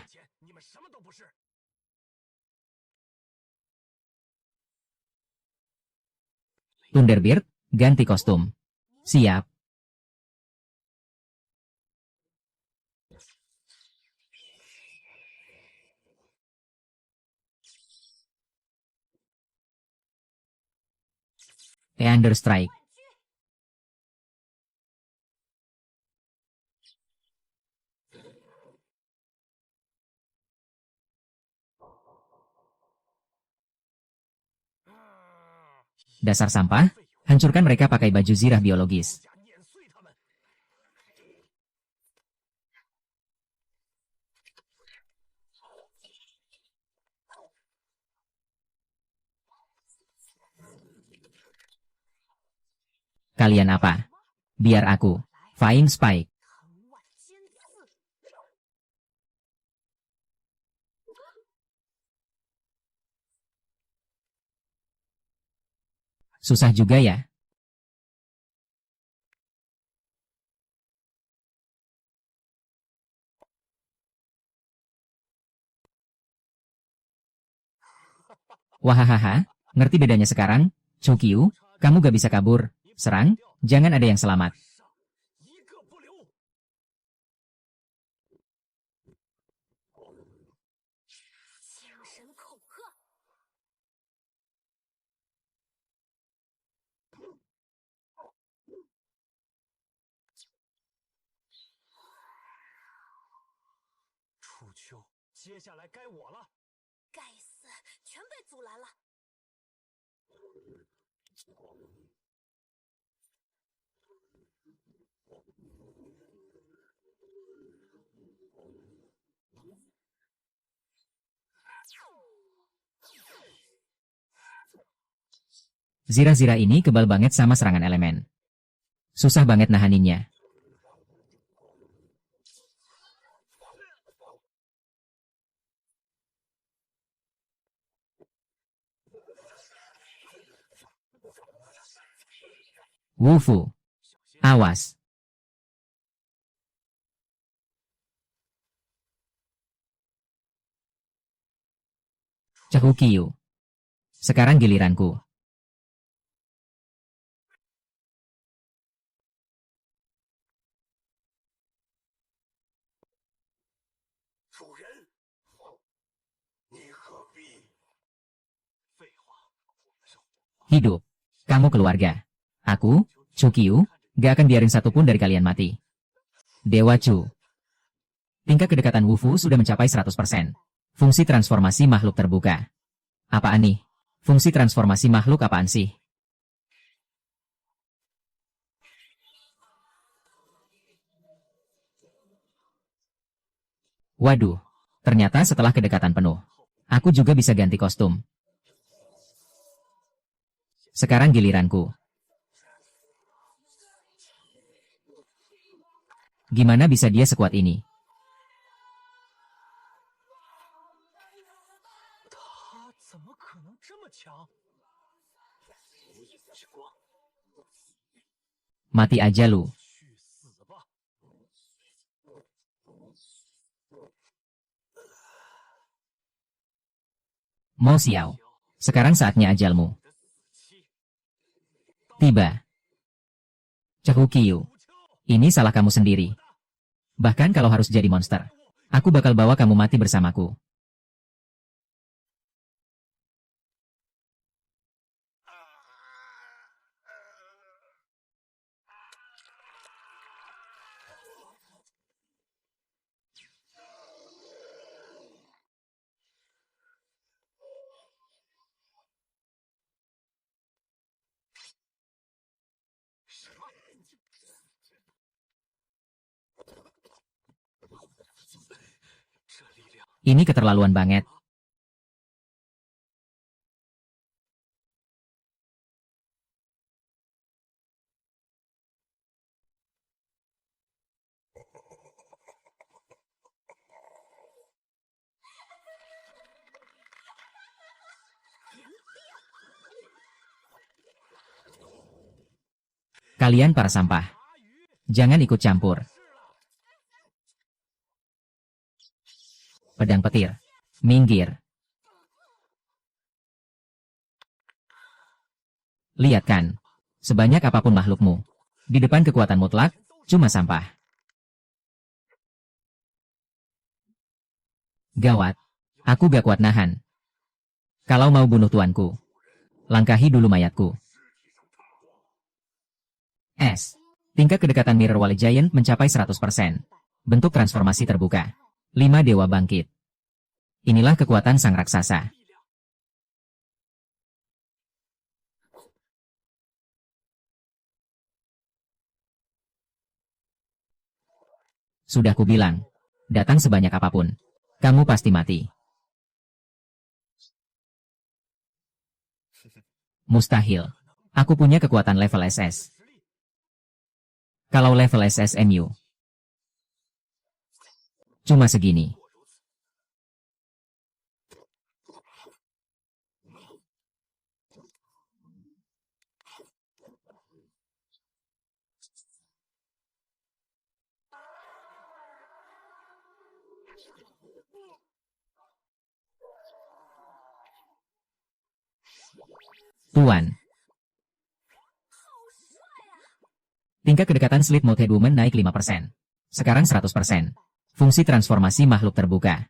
Thunderbird, ganti kostum. Siap. Thunder Strike. Dasar sampah, hancurkan mereka pakai baju zirah biologis. Kalian apa? Biar aku. Flying Spike. Susah juga ya. Wahahaha, ngerti bedanya sekarang? Chukyu, kamu gak bisa kabur. Serang, jangan ada yang selamat. Zira-zira ini kebal banget sama serangan elemen. Susah banget nahaninnya. Wufu. Awas. Cahukyu. Sekarang giliranku. Hidup. Kamu keluarga. Aku, Chukyu, gak akan biarin satupun dari kalian mati. Dewa Chu. Tingkat kedekatan Wufu sudah mencapai 100%. Fungsi transformasi makhluk terbuka. Apaan nih? Fungsi transformasi makhluk apaan sih? Waduh, ternyata setelah kedekatan penuh, aku juga bisa ganti kostum. Sekarang giliranku. Gimana bisa dia sekuat ini? Mati aja lu. Mo Xiao. Sekarang saatnya ajalmu. Tiba. Cahukyu. Ini salah kamu sendiri. Bahkan kalau harus jadi monster, aku bakal bawa kamu mati bersamaku. Ini keterlaluan banget. Kalian para sampah. Jangan ikut campur. Pedang petir. Minggir. Lihat kan, Sebanyak apapun makhlukmu, di depan kekuatan mutlak, cuma sampah. Gawat. Aku gak kuat nahan. Kalau mau bunuh tuanku, langkahi dulu mayatku. S. Tingkat kedekatan Mirror Wall Giant mencapai 100%. Bentuk transformasi terbuka. 5 dewa bangkit. Inilah kekuatan sang raksasa. Sudah kubilang, datang sebanyak apapun, kamu pasti mati. Mustahil. Aku punya kekuatan level SS. Kalau level SSMU, cuma segini. Tuan. Tingkat kedekatan Sleep Mode Head Woman naik 5%. Sekarang 100%. Fungsi transformasi makhluk terbuka.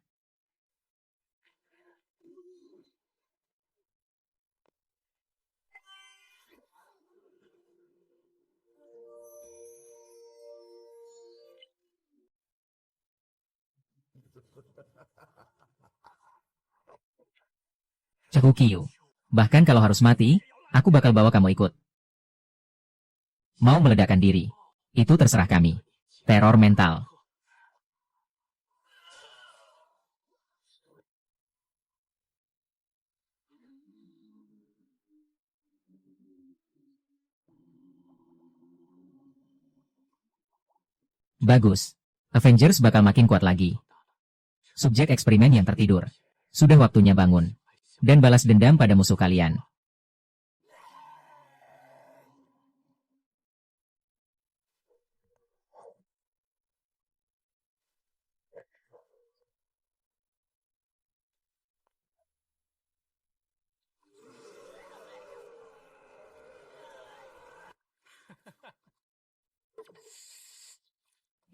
Cekukiyu. Bahkan kalau harus mati, aku bakal bawa kamu ikut. Mau meledakkan diri. Itu terserah kami. Teror mental. Bagus. Avengers bakal makin kuat lagi. Subjek eksperimen yang tertidur. Sudah waktunya bangun. Dan balas dendam pada musuh kalian.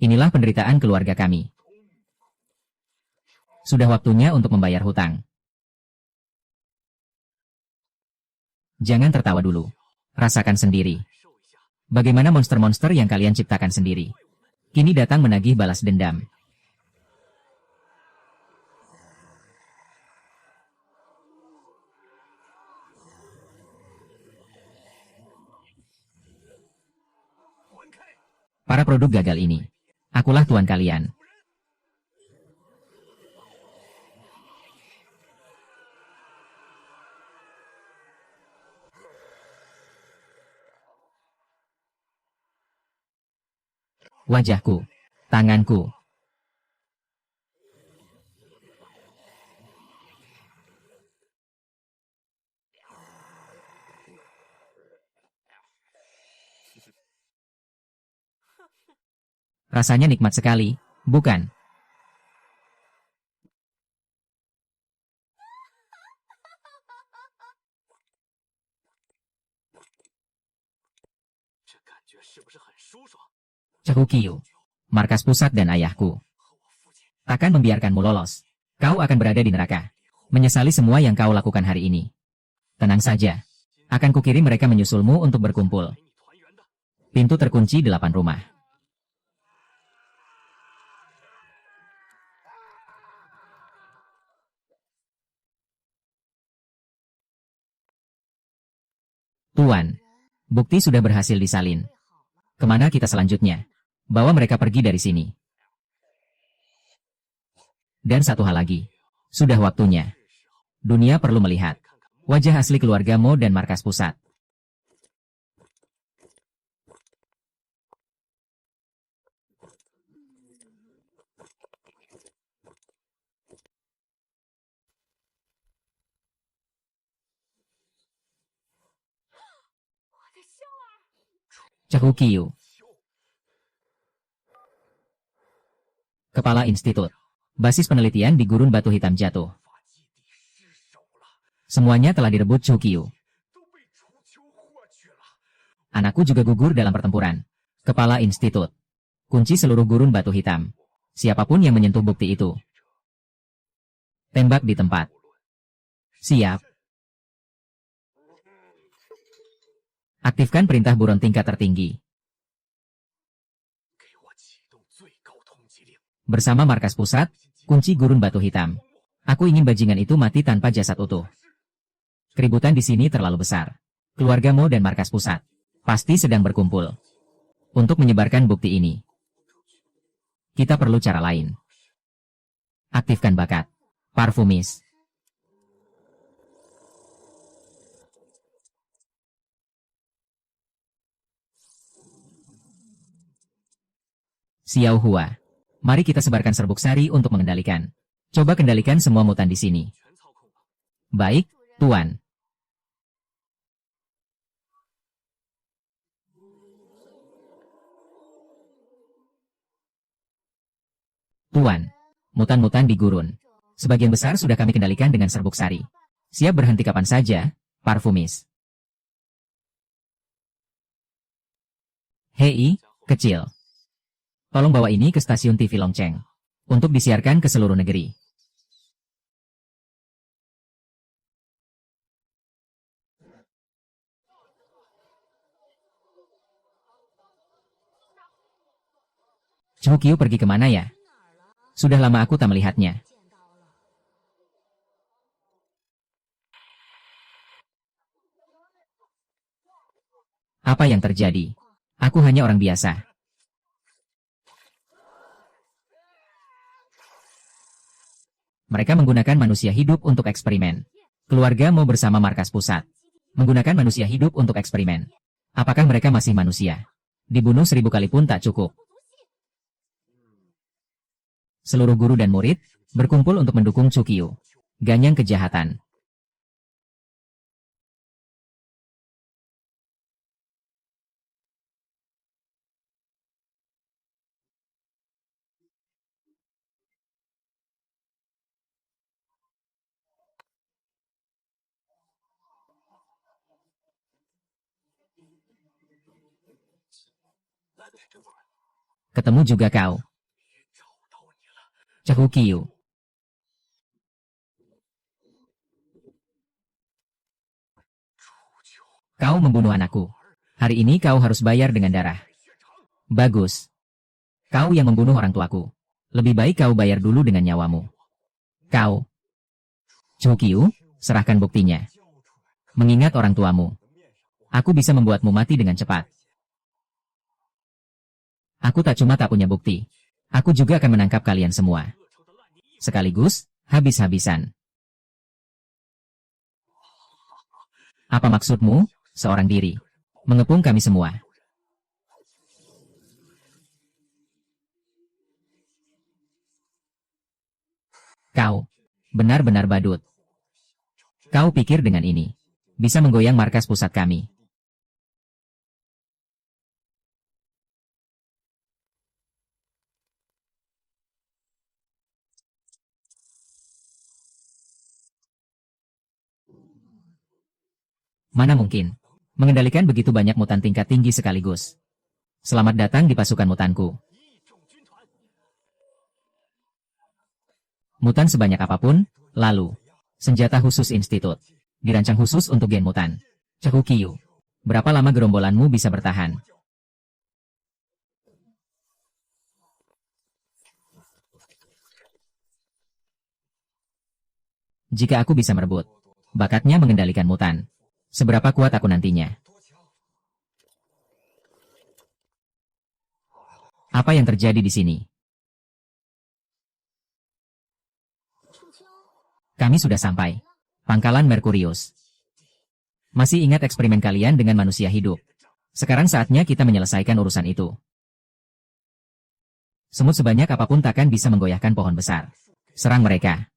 Inilah penderitaan keluarga kami. Sudah waktunya untuk membayar hutang. Jangan tertawa dulu. Rasakan sendiri. Bagaimana monster-monster yang kalian ciptakan sendiri. Kini datang menagih balas dendam. Para produk gagal ini. Akulah tuan kalian. Wajahku, tanganku. Rasanya nikmat sekali, bukan? Cekukiyu, markas pusat dan ayahku. Takkan membiarkanmu lolos. Kau akan berada di neraka. Menyesali semua yang kau lakukan hari ini. Tenang saja. Akan kukirim mereka menyusulmu untuk berkumpul. Pintu terkunci 8 rumah. Tuan, bukti sudah berhasil disalin. Kemana kita selanjutnya? Bawa mereka pergi dari sini. Dan satu hal lagi. Sudah waktunya. Dunia perlu melihat wajah asli keluarga Mo dan markas pusat. Cekukiyu, Kepala Institut. Basis penelitian di Gurun Batu Hitam jatuh. Semuanya telah direbut Cekukiyu. Anakku juga gugur dalam pertempuran. Kepala Institut. Kunci seluruh gurun batu hitam. Siapapun yang menyentuh bukti itu. Tembak di tempat. Siap. Aktifkan perintah buron tingkat tertinggi. Bersama markas pusat, kunci gurun batu hitam. Aku ingin bajingan itu mati tanpa jasad utuh. Keributan di sini terlalu besar. Keluarga Mo dan markas pusat pasti sedang berkumpul untuk menyebarkan bukti ini. Kita perlu cara lain. Aktifkan bakat. Parfumis. Xiao Hua. Mari kita sebarkan serbuk sari untuk mengendalikan. Coba kendalikan semua mutan di sini. Baik, Tuan. Tuan, mutan-mutan di gurun. Sebagian besar sudah kami kendalikan dengan serbuk sari. Siap berhenti kapan saja, Parfumis. Hei, kecil. Tolong bawa ini ke stasiun TV Longcheng. Untuk disiarkan ke seluruh negeri. Chu Qiu pergi kemana ya? Sudah lama aku tak melihatnya. Apa yang terjadi? Aku hanya orang biasa. Mereka menggunakan manusia hidup untuk eksperimen. Keluarga Mo bersama markas pusat menggunakan manusia hidup untuk eksperimen. Apakah mereka masih manusia? Dibunuh 1000 kali pun tak cukup. Seluruh guru dan murid berkumpul untuk mendukung Chu Qiu. Ganyang kejahatan. Ketemu juga kau. Chu Qiu. Kau membunuh anakku. Hari ini kau harus bayar dengan darah. Bagus. Kau yang membunuh orang tuaku. Lebih baik kau bayar dulu dengan nyawamu. Kau. Chu Qiu, serahkan buktinya. Mengingat orang tuamu. Aku bisa membuatmu mati dengan cepat. Aku tak cuma tak punya bukti. Aku juga akan menangkap kalian semua. Sekaligus, habis-habisan. Apa maksudmu, seorang diri? Mengepung kami semua. Kau, benar-benar badut. Kau pikir dengan ini, bisa menggoyang markas pusat kami. Mana mungkin. Mengendalikan begitu banyak mutan tingkat tinggi sekaligus. Selamat datang di pasukan mutanku. Mutan sebanyak apapun, lalu. Senjata khusus institut. Dirancang khusus untuk gen mutan. Chu Qiu. Berapa lama gerombolanmu bisa bertahan? Jika aku bisa merebut. Bakatnya mengendalikan mutan. Seberapa kuat aku nantinya? Apa yang terjadi di sini? Kami sudah sampai. Pangkalan Merkurius. Masih ingat eksperimen kalian dengan manusia hidup? Sekarang saatnya kita menyelesaikan urusan itu. Semut sebanyak apapun takkan bisa menggoyahkan pohon besar. Serang mereka.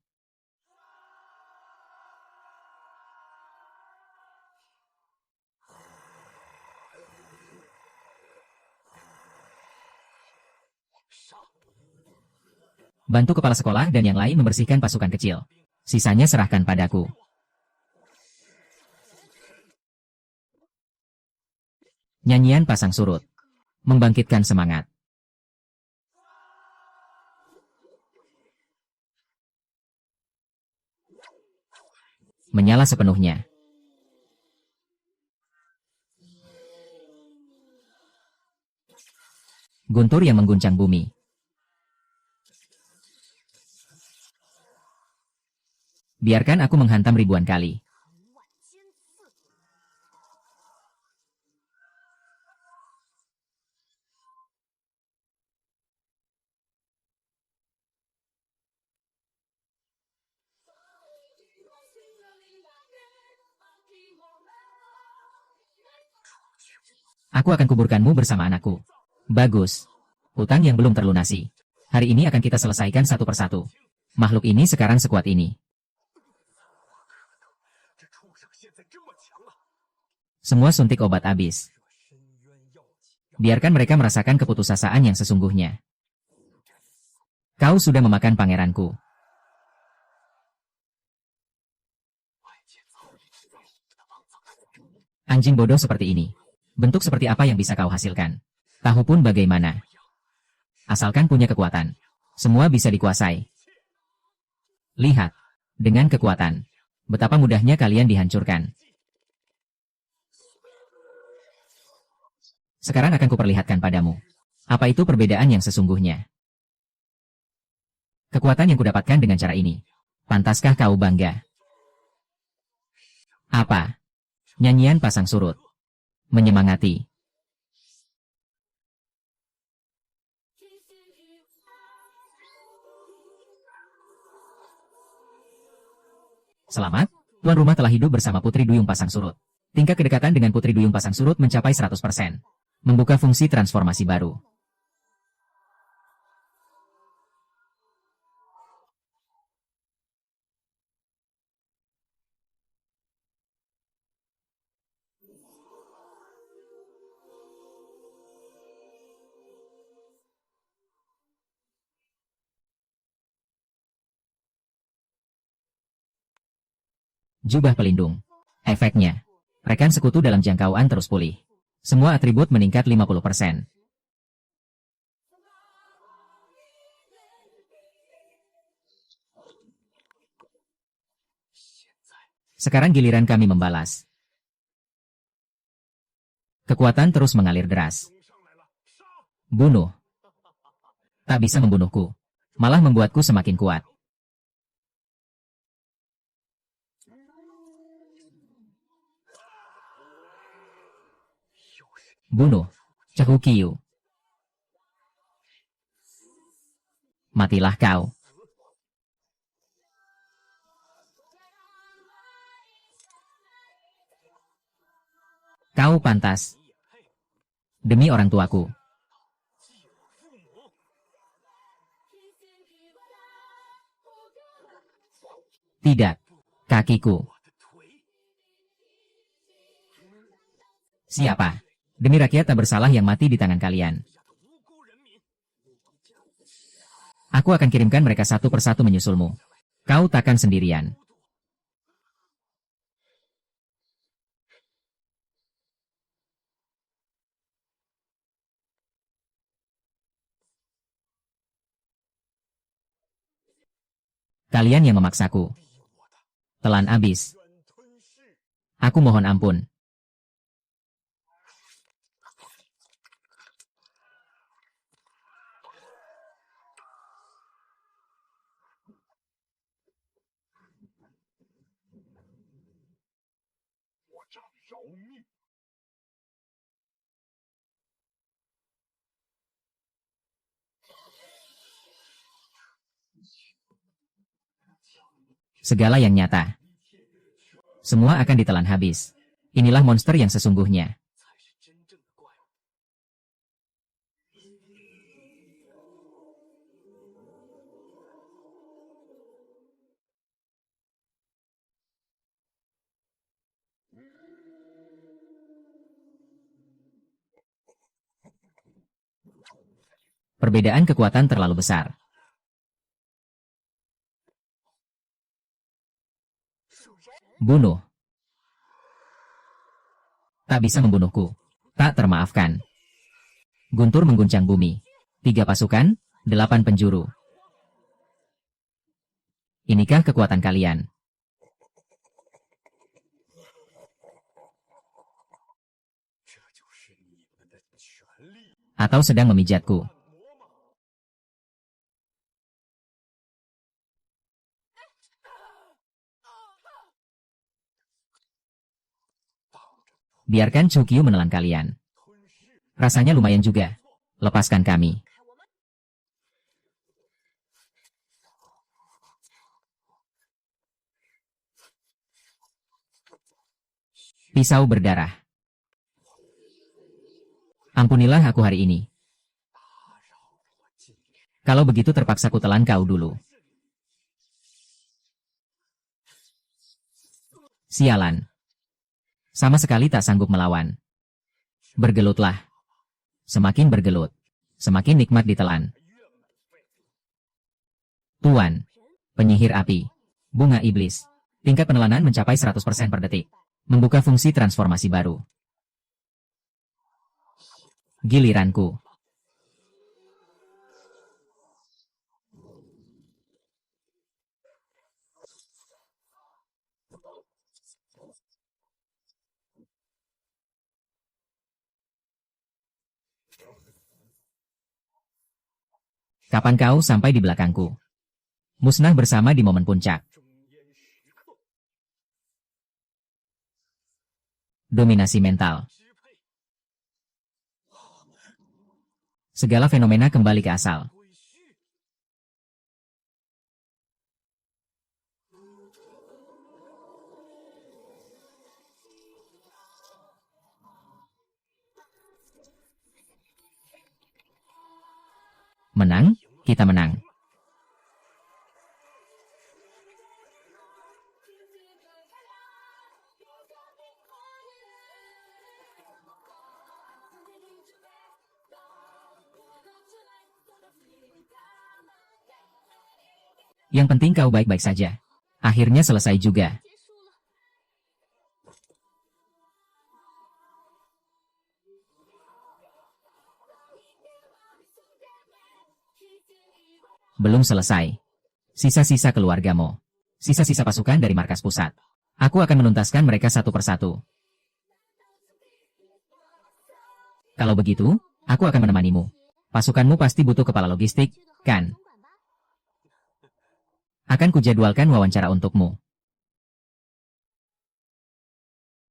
Bantu kepala sekolah dan yang lain membersihkan pasukan kecil. Sisanya serahkan padaku. Nyanyian pasang surut. Membangkitkan semangat. Menyala sepenuhnya. Guntur yang mengguncang bumi. Biarkan aku menghantam ribuan kali. Aku akan kuburkanmu bersama anakku. Bagus. Hutang yang belum terlunasi. Hari ini akan kita selesaikan satu persatu. Makhluk ini sekarang sekuat ini. Semua suntik obat habis. Biarkan mereka merasakan keputusasaan yang sesungguhnya. Kau sudah memakan pangeranku. Anjing bodoh seperti ini. Bentuk seperti apa yang bisa kau hasilkan? Tahu pun bagaimana. Asalkan punya kekuatan. Semua bisa dikuasai. Lihat. Dengan kekuatan. Betapa mudahnya kalian dihancurkan. Sekarang akan kuperlihatkan padamu. Apa itu perbedaan yang sesungguhnya? Kekuatan yang kudapatkan dengan cara ini. Pantaskah kau bangga? Apa? Nyanyian pasang surut. Menyemangati. Selamat, tuan rumah telah hidup bersama Putri Duyung Pasang Surut. Tingkat kedekatan dengan Putri Duyung Pasang Surut mencapai 100%. Membuka fungsi transformasi baru. Jubah pelindung. Efeknya. Rekan sekutu dalam jangkauan terus pulih. Semua atribut meningkat 50%. Sekarang giliran kami membalas. Kekuatan terus mengalir deras. Bunuh. Tak bisa membunuhku. Malah membuatku semakin kuat. Bunuh. Cahukiyu. Matilah kau. Kau pantas. Demi orang tuaku. Tidak. Kakiku. Siapa? Demi rakyat tak bersalah yang mati di tangan kalian. Aku akan kirimkan mereka satu persatu menyusulmu. Kau takkan sendirian. Kalian yang memaksaku. Telan abis. Aku mohon ampun. Segala yang nyata. Semua akan ditelan habis. Inilah monster yang sesungguhnya. Perbedaan kekuatan terlalu besar. Bunuh. Tak bisa membunuhku. Tak termaafkan. Guntur mengguncang bumi. 3 pasukan, 8 penjuru. Inikah kekuatan kalian? Atau sedang memijatku? Biarkan Chukyu menelan kalian. Rasanya lumayan juga. Lepaskan kami. Pisau berdarah. Ampunilah aku hari ini. Kalau begitu terpaksa kutelan kau dulu. Sialan. Sama sekali tak sanggup melawan. Bergelutlah. Semakin bergelut, semakin nikmat ditelan. Tuan. Penyihir api. Bunga iblis. Tingkat penelanan mencapai 100% per detik. Membuka fungsi transformasi baru. Giliranku. Kapan kau sampai di belakangku? Musnah bersama di momen puncak. Dominasi mental. Segala fenomena kembali ke asal. Menang, kita menang. Yang penting kau baik-baik saja. Akhirnya selesai juga. Belum selesai. Sisa-sisa keluargamu. Sisa-sisa pasukan dari markas pusat. Aku akan menuntaskan mereka satu persatu. Kalau begitu, aku akan menemanimu. Pasukanmu pasti butuh kepala logistik, kan? Akan kujadwalkan wawancara untukmu.